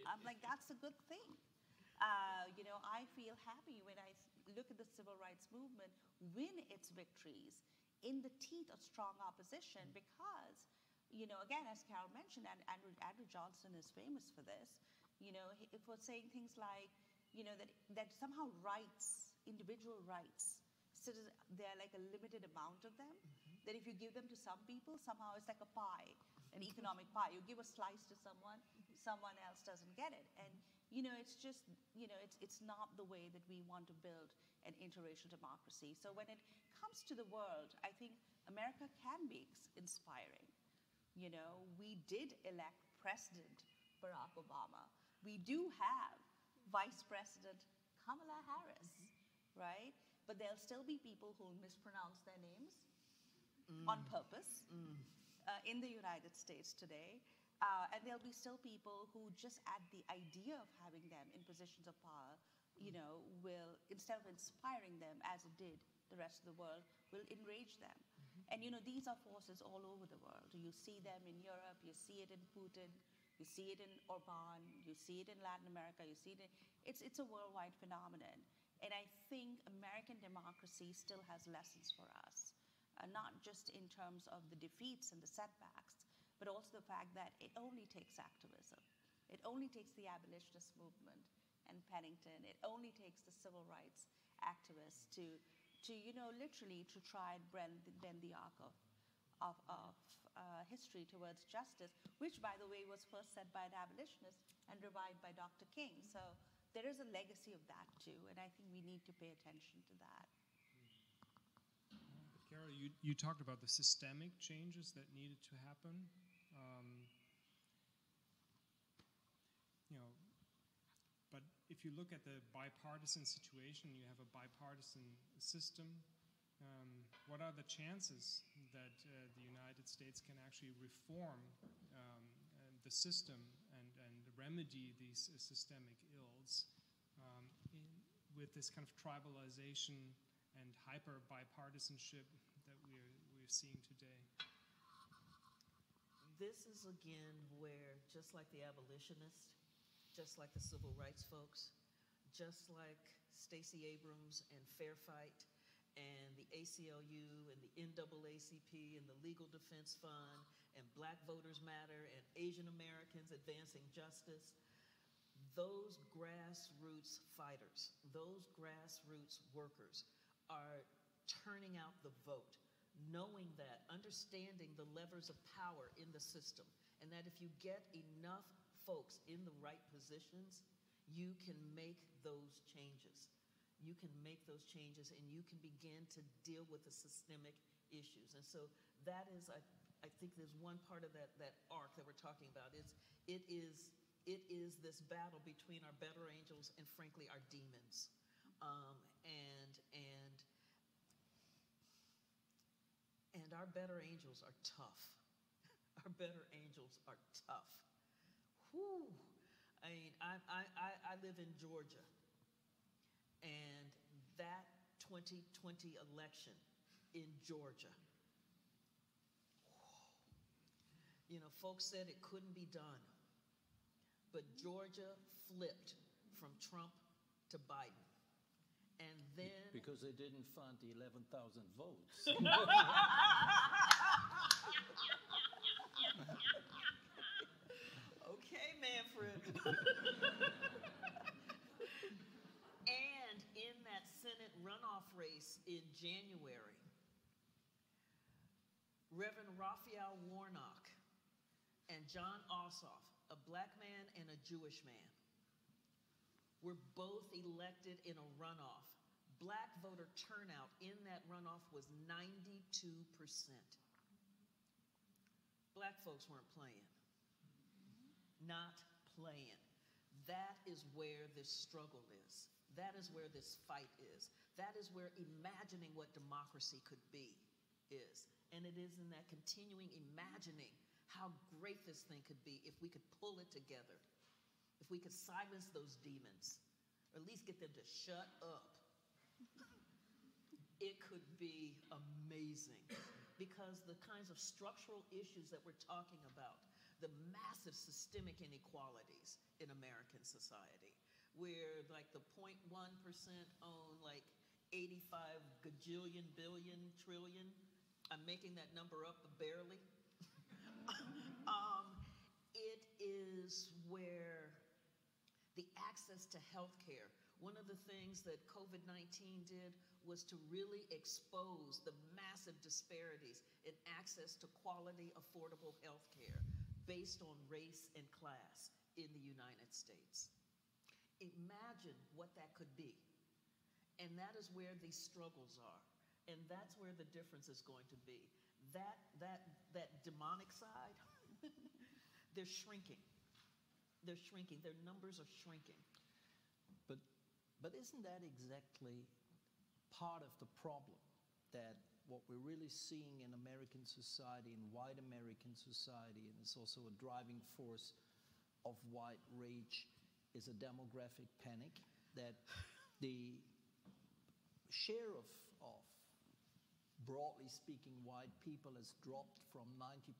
I'm like, that's a good thing. I feel happy when I look at the civil rights movement win its victories in the teeth of strong opposition, because, again, as Carol mentioned, and Andrew Johnson is famous for this, for saying things like, that somehow rights, individual rights, they're like a limited amount of them, that if you give them to some people, somehow it's like a pie, an economic pie. You give a slice to someone else doesn't get it. And, it's just, it's not the way that we want to build an interracial democracy. So when it comes to the world, I think America can be inspiring. We did elect President Barack Obama. We do have Vice President Kamala Harris, right? But there'll still be people who will mispronounce their names on purpose in the United States today. And there'll be still people who just at the idea of having them in positions of power, will, instead of inspiring them as it did the rest of the world, will enrage them. And these are forces all over the world. You see them in Europe, you see it in Putin, you see it in Orban, you see it in Latin America, you see it in, it's a worldwide phenomenon. And I think American democracy still has lessons for us, not just in terms of the defeats and the setbacks, but also the fact that it only takes activism. It only takes the abolitionist movement and Pennington. It only takes the civil rights activists to literally to try and bend the arc of history towards justice, which, by the way, was first said by an abolitionist and revived by Dr. King. So there is a legacy of that too, and I think we need to pay attention to that. Carol, you talked about the systemic changes that needed to happen. But if you look at the bipartisan situation, you have a bipartisan system. What are the chances that the United States can actually reform the system and remedy these systemic ills with this kind of tribalization and hyper-bipartisanship that we're seeing today? This is, again, where, just like the abolitionists, just like the civil rights folks, just like Stacey Abrams and Fair Fight and the ACLU and the NAACP and the Legal Defense Fund and Black Voters Matter and Asian Americans Advancing Justice, those grassroots fighters, those grassroots workers are turning out the vote, knowing that, understanding the levers of power in the system, and that if you get enough folks in the right positions, you can make those changes. You can make those changes and you can begin to deal with the systemic issues. And so that is, I think there's one part of that arc that we're talking about. It is this battle between our better angels and, frankly, our demons. And our better angels are tough. Our better angels are tough. Whew. I mean, I live in Georgia, and that 2020 election in Georgia, folks said it couldn't be done, but Georgia flipped from Trump to Biden. And then... Because they didn't fund the 11,000 votes. Okay, Manfred. And in that Senate runoff race in January, Reverend Raphael Warnock and John Ossoff, a black man and a Jewish man, were both elected in a runoff. Black voter turnout in that runoff was 92%. Black folks weren't playing. Not playing. That is where this struggle is. That is where this fight is. That is where imagining what democracy could be is. And it is in that continuing imagining how great this thing could be if we could pull it together, if we could silence those demons, or at least get them to shut up. It could be amazing, because the kinds of structural issues that we're talking about, the massive systemic inequalities in American society, where like the 0.1% own like 85 gajillion, billion, trillion. I'm making that number up barely. It is where the access to healthcare, one of the things that COVID-19 did was to really expose the massive disparities in access to quality, affordable healthcare based on race and class in the United States. Imagine what that could be. And that is where these struggles are. And that's where the difference is going to be. That demonic side, they're shrinking. They're shrinking. Their numbers are shrinking. But isn't that exactly part of the problem, that what we're really seeing in American society, in white American society, and it's also a driving force of white rage, is a demographic panic, that the share of broadly speaking white people has dropped from 90%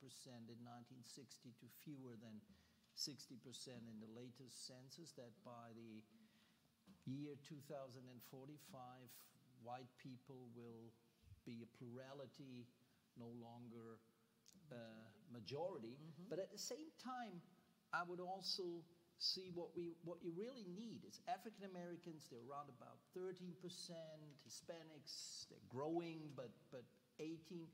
in 1960 to fewer than 60% in the latest census, that by the year 2045, white people will be a plurality, no longer majority. Mm-hmm. But at the same time, I would also see what you really need is African Americans. They're around about 13%. Hispanics, they're growing, but 18%.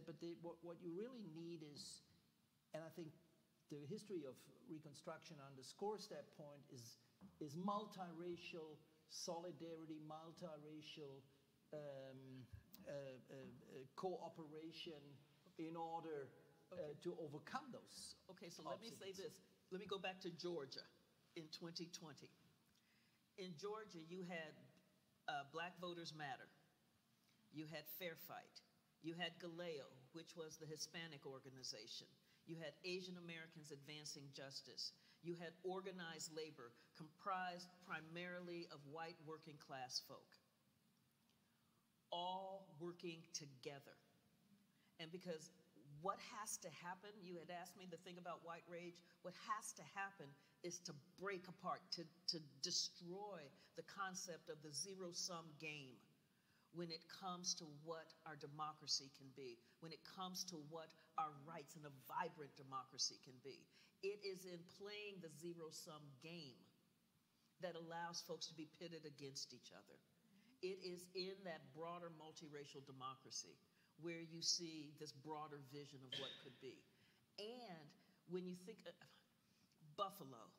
But what you really need is, and I think the history of Reconstruction underscores that point, is multiracial solidarity, multiracial cooperation in order to overcome those. Okay, so let me say this. Let me go back to Georgia in 2020. In Georgia, you had Black Voters Matter. You had Fair Fight. You had Galeo, which was the Hispanic organization. You had Asian Americans Advancing Justice. You had organized labor comprised primarily of white working class folk, all working together. And because what has to happen, you had asked me the thing about white rage, what has to happen is to break apart, to destroy the concept of the zero-sum game when it comes to what our democracy can be, when it comes to what our rights and a vibrant democracy can be. It is in playing the zero-sum game that allows folks to be pitted against each other. It is in that broader multiracial democracy where you see this broader vision of what could be. And when you think of Buffalo,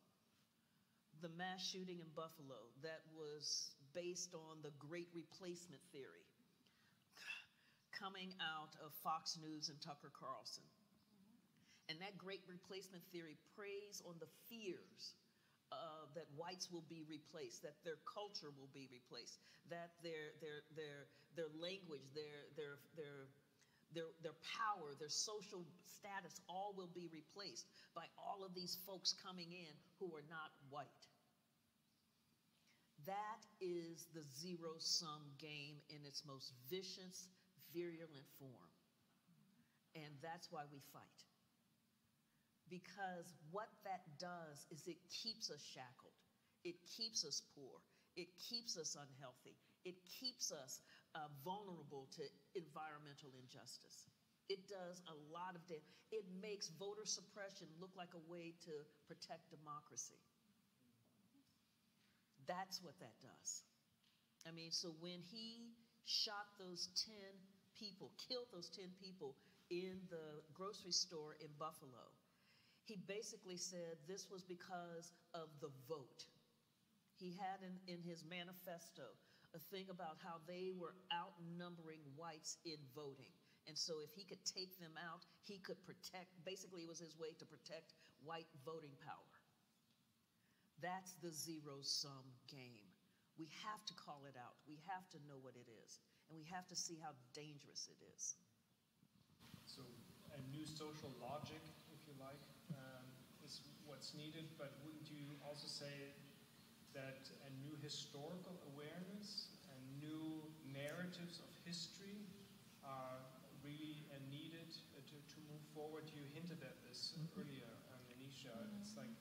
the mass shooting in Buffalo that was based on the Great Replacement theory coming out of Fox News and Tucker Carlson. And that Great Replacement theory preys on the fears that whites will be replaced, that their culture will be replaced, that their language, their power, their social status, all will be replaced by all of these folks coming in who are not white. That is the zero-sum game in its most vicious, virulent form. And that's why we fight. Because what that does is it keeps us shackled. It keeps us poor. It keeps us unhealthy. It keeps us vulnerable to environmental injustice. It does a lot of damage. It makes voter suppression look like a way to protect democracy. That's what that does. I mean, so when he shot those 10 people, killed those 10 people in the grocery store in Buffalo. He basically said this was because of the vote. He had in his manifesto a thing about how they were outnumbering whites in voting. And so if he could take them out, he could protect, basically it was his way to protect white voting power. That's the zero-sum game. We have to call it out. We have to know what it is. And we have to see how dangerous it is. So a new social logic, if you like, is what's needed, but wouldn't you also say that a new historical awareness and new narratives of history are really needed to move forward? You hinted at this earlier, Manisha. It's like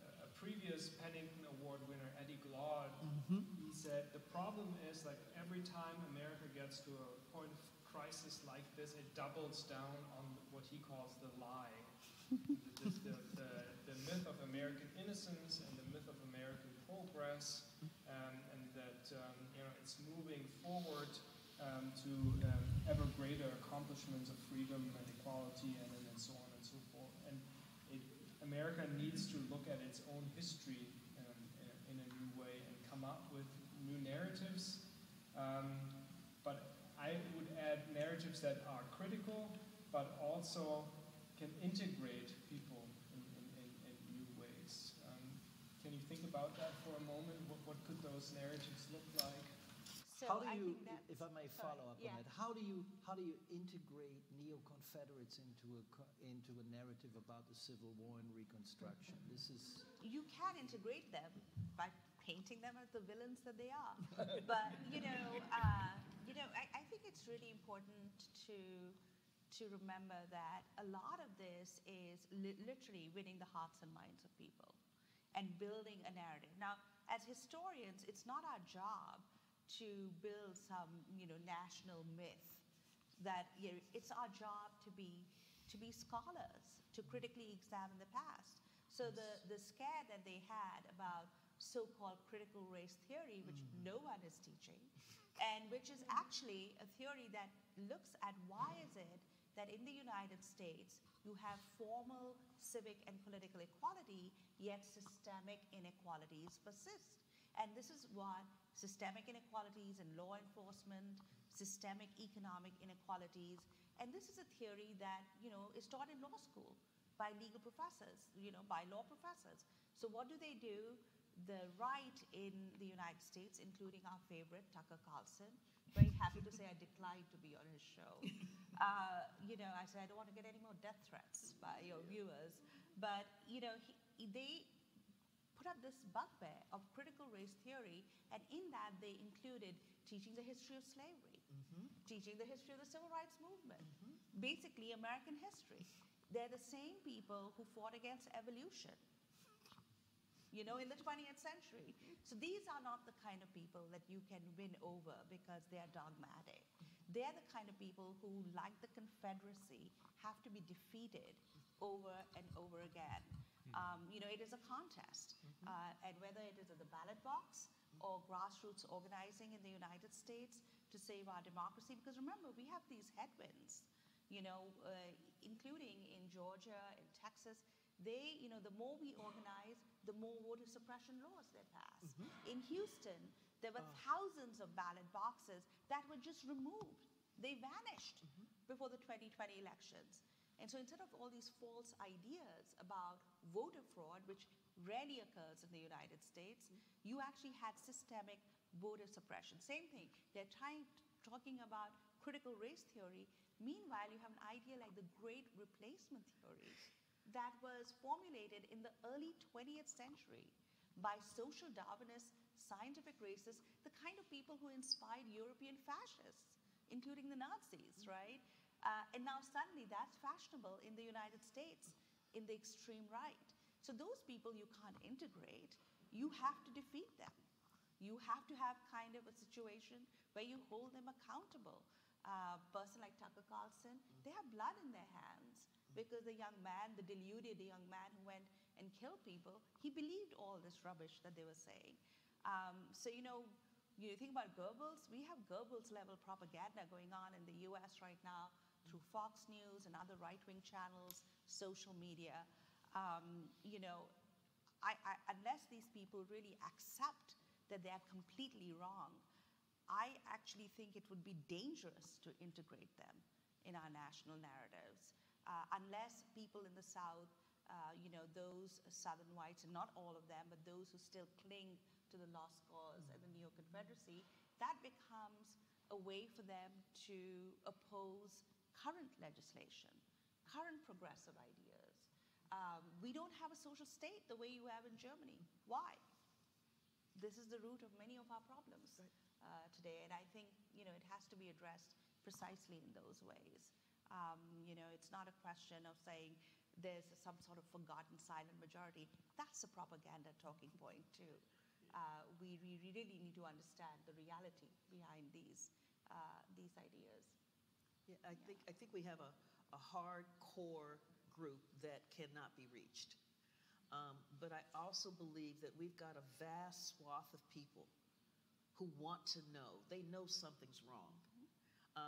a previous Pennington Award winner, Eddie Glaude, he said, the problem is like every time America gets to a point of crisis like this, it doubles down on what he calls the lie. The myth of American innocence and the myth of American progress, and that it's moving forward to ever greater accomplishments of freedom and equality and so on and so forth. And America needs to look at its own history in a new way and come up with new narratives. But I would add narratives that are critical, but also can integrate people in new ways. Can you think about that for a moment? What could those narratives look like? So How do I you, think that's, if I may follow up on that, how do you integrate neo-Confederates into a narrative about the Civil War and Reconstruction? This is you can integrate them by painting them as the villains that they are. But I think it's really important to remember that a lot of this is literally winning the hearts and minds of people and building a narrative. Now, as historians, it's not our job to build some national myth. That it's our job to be scholars, to critically examine the past. So the scare that they had about so-called critical race theory, which no one is teaching, and which is actually a theory that looks at why is it that in the United States you have formal civic and political equality, yet systemic inequalities persist. And this is what systemic inequalities in law enforcement, systemic economic inequalities, and this is a theory that is taught in law school by legal professors, by law professors. So what do? The right in the United States, including our favorite Tucker Carlson, very happy to say I declined to be on his show. I said I don't want to get any more death threats by your viewers, but they put up this bugbear of critical race theory, and in that they included teaching the history of slavery, teaching the history of the civil rights movement, basically American history. They're the same people who fought against evolution, in the 20th century. So these are not the kind of people that you can win over because they're dogmatic. They're the kind of people who, like the Confederacy, have to be defeated over and over again. It is a contest, and whether it is at the ballot box or grassroots organizing in the United States to save our democracy, because remember, we have these headwinds, including in Georgia and Texas. The more we organize, the more voter suppression laws they pass. In Houston, there were thousands of ballot boxes that were just removed. They vanished before the 2020 elections. And so instead of all these false ideas about voter fraud, which rarely occurs in the United States, you actually had systemic voter suppression. Same thing, they're talking about critical race theory. Meanwhile, you have an idea like the Great Replacement theory that was formulated in the early 20th century by social Darwinists, scientific racists, the kind of people who inspired European fascists, including the Nazis, right? And now suddenly that's fashionable in the United States, in the extreme right. So those people you can't integrate, you have to defeat them. You have to have kind of a situation where you hold them accountable. A person like Tucker Carlson, they have blood in their hands because the young man, the deluded young man who went and killed people, he believed all this rubbish that they were saying. You think about Goebbels, we have Goebbels-level propaganda going on in the US right now through Fox News and other right-wing channels, social media. You know, unless these people really accept that they are completely wrong, I actually think it would be dangerous to integrate them in our national narratives. Unless people in the South, you know, those Southern whites, and not all of them, but those who still cling to the lost cause and the Neo-Confederacy, that becomes a way for them to oppose current legislation, current progressive ideas. We don't have a social state the way you have in Germany. Why? This is the root of many of our problems today, and I think, you know, it has to be addressed precisely in those ways. You know, it's not a question of saying there's some sort of forgotten silent majority. That's a propaganda talking point too. We really need to understand the reality behind these ideas. Yeah, I think we have a hardcore group that cannot be reached. But I also believe that we've got a vast swath of people who want to know. They know something's wrong.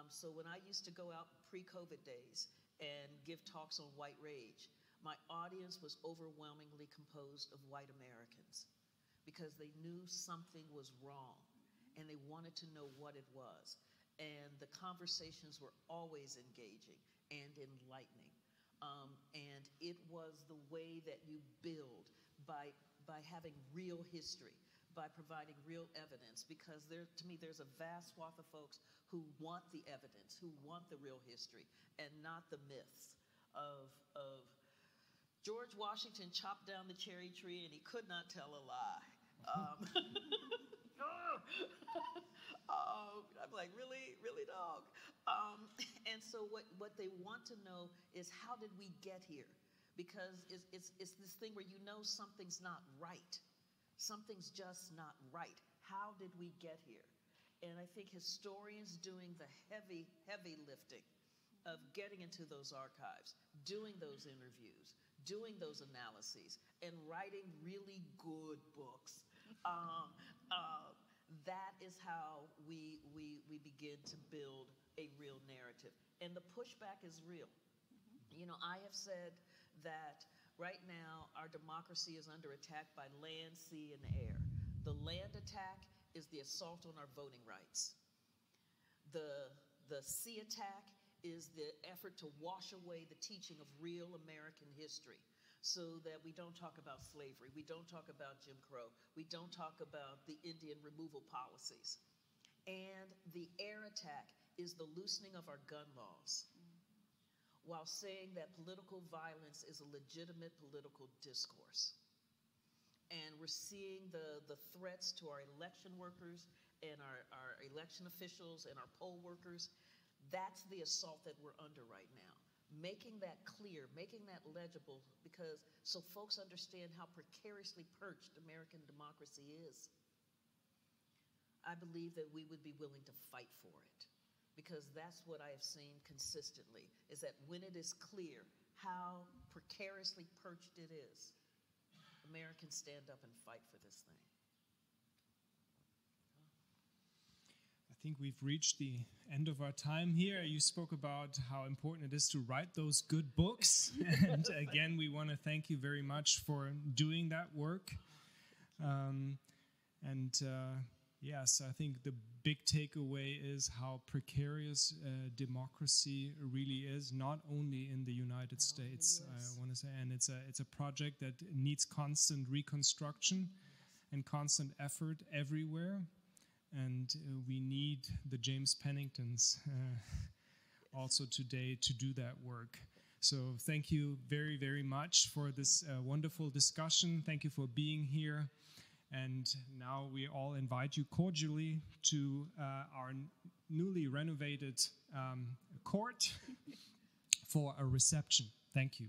So when I used to go out pre-COVID days and give talks on white rage, my audience was overwhelmingly composed of white Americans because they knew something was wrong and they wanted to know what it was. And the conversations were always engaging and enlightening. And it was the way that you build by having real history, by providing real evidence, because to me, there's a vast swath of folks who want the evidence, who want the real history, and not the myths of George Washington chopped down the cherry tree and he could not tell a lie. I'm like, really, really, dog? And so what they want to know is, how did we get here? Because it's this thing where you know something's not right. Something's just not right. How did we get here? And I think historians doing the heavy, heavy lifting of getting into those archives, doing those interviews, doing those analyses, and writing really good books. That is how we begin to build a real narrative. And the pushback is real. You know, I have said that right now our democracy is under attack by land, sea, and air. The land attack is the assault on our voting rights. The sea attack is the effort to wash away the teaching of real American history, so that we don't talk about slavery, we don't talk about Jim Crow, we don't talk about the Indian removal policies. And the air attack is the loosening of our gun laws, while saying that political violence is a legitimate political discourse. And we're seeing the threats to our election workers and our election officials and our poll workers. That's the assault that we're under right now. Making that clear, making that legible, because so folks understand how precariously perched American democracy is. I believe that we would be willing to fight for it, because that's what I have seen consistently, is that when it is clear how precariously perched it is, Americans stand up and fight for this thing. I think we've reached the end of our time here. You spoke about how important it is to write those good books. And again, we want to thank you very much for doing that work. Yes, I think the big takeaway is how precarious democracy really is, not only in the United States, I want to say, and it's a project that needs constant reconstruction and constant effort everywhere. And we need the James Penningtons also today to do that work. So thank you very, very much for this wonderful discussion. Thank you for being here. And now we all invite you cordially to our newly renovated court for a reception. Thank you.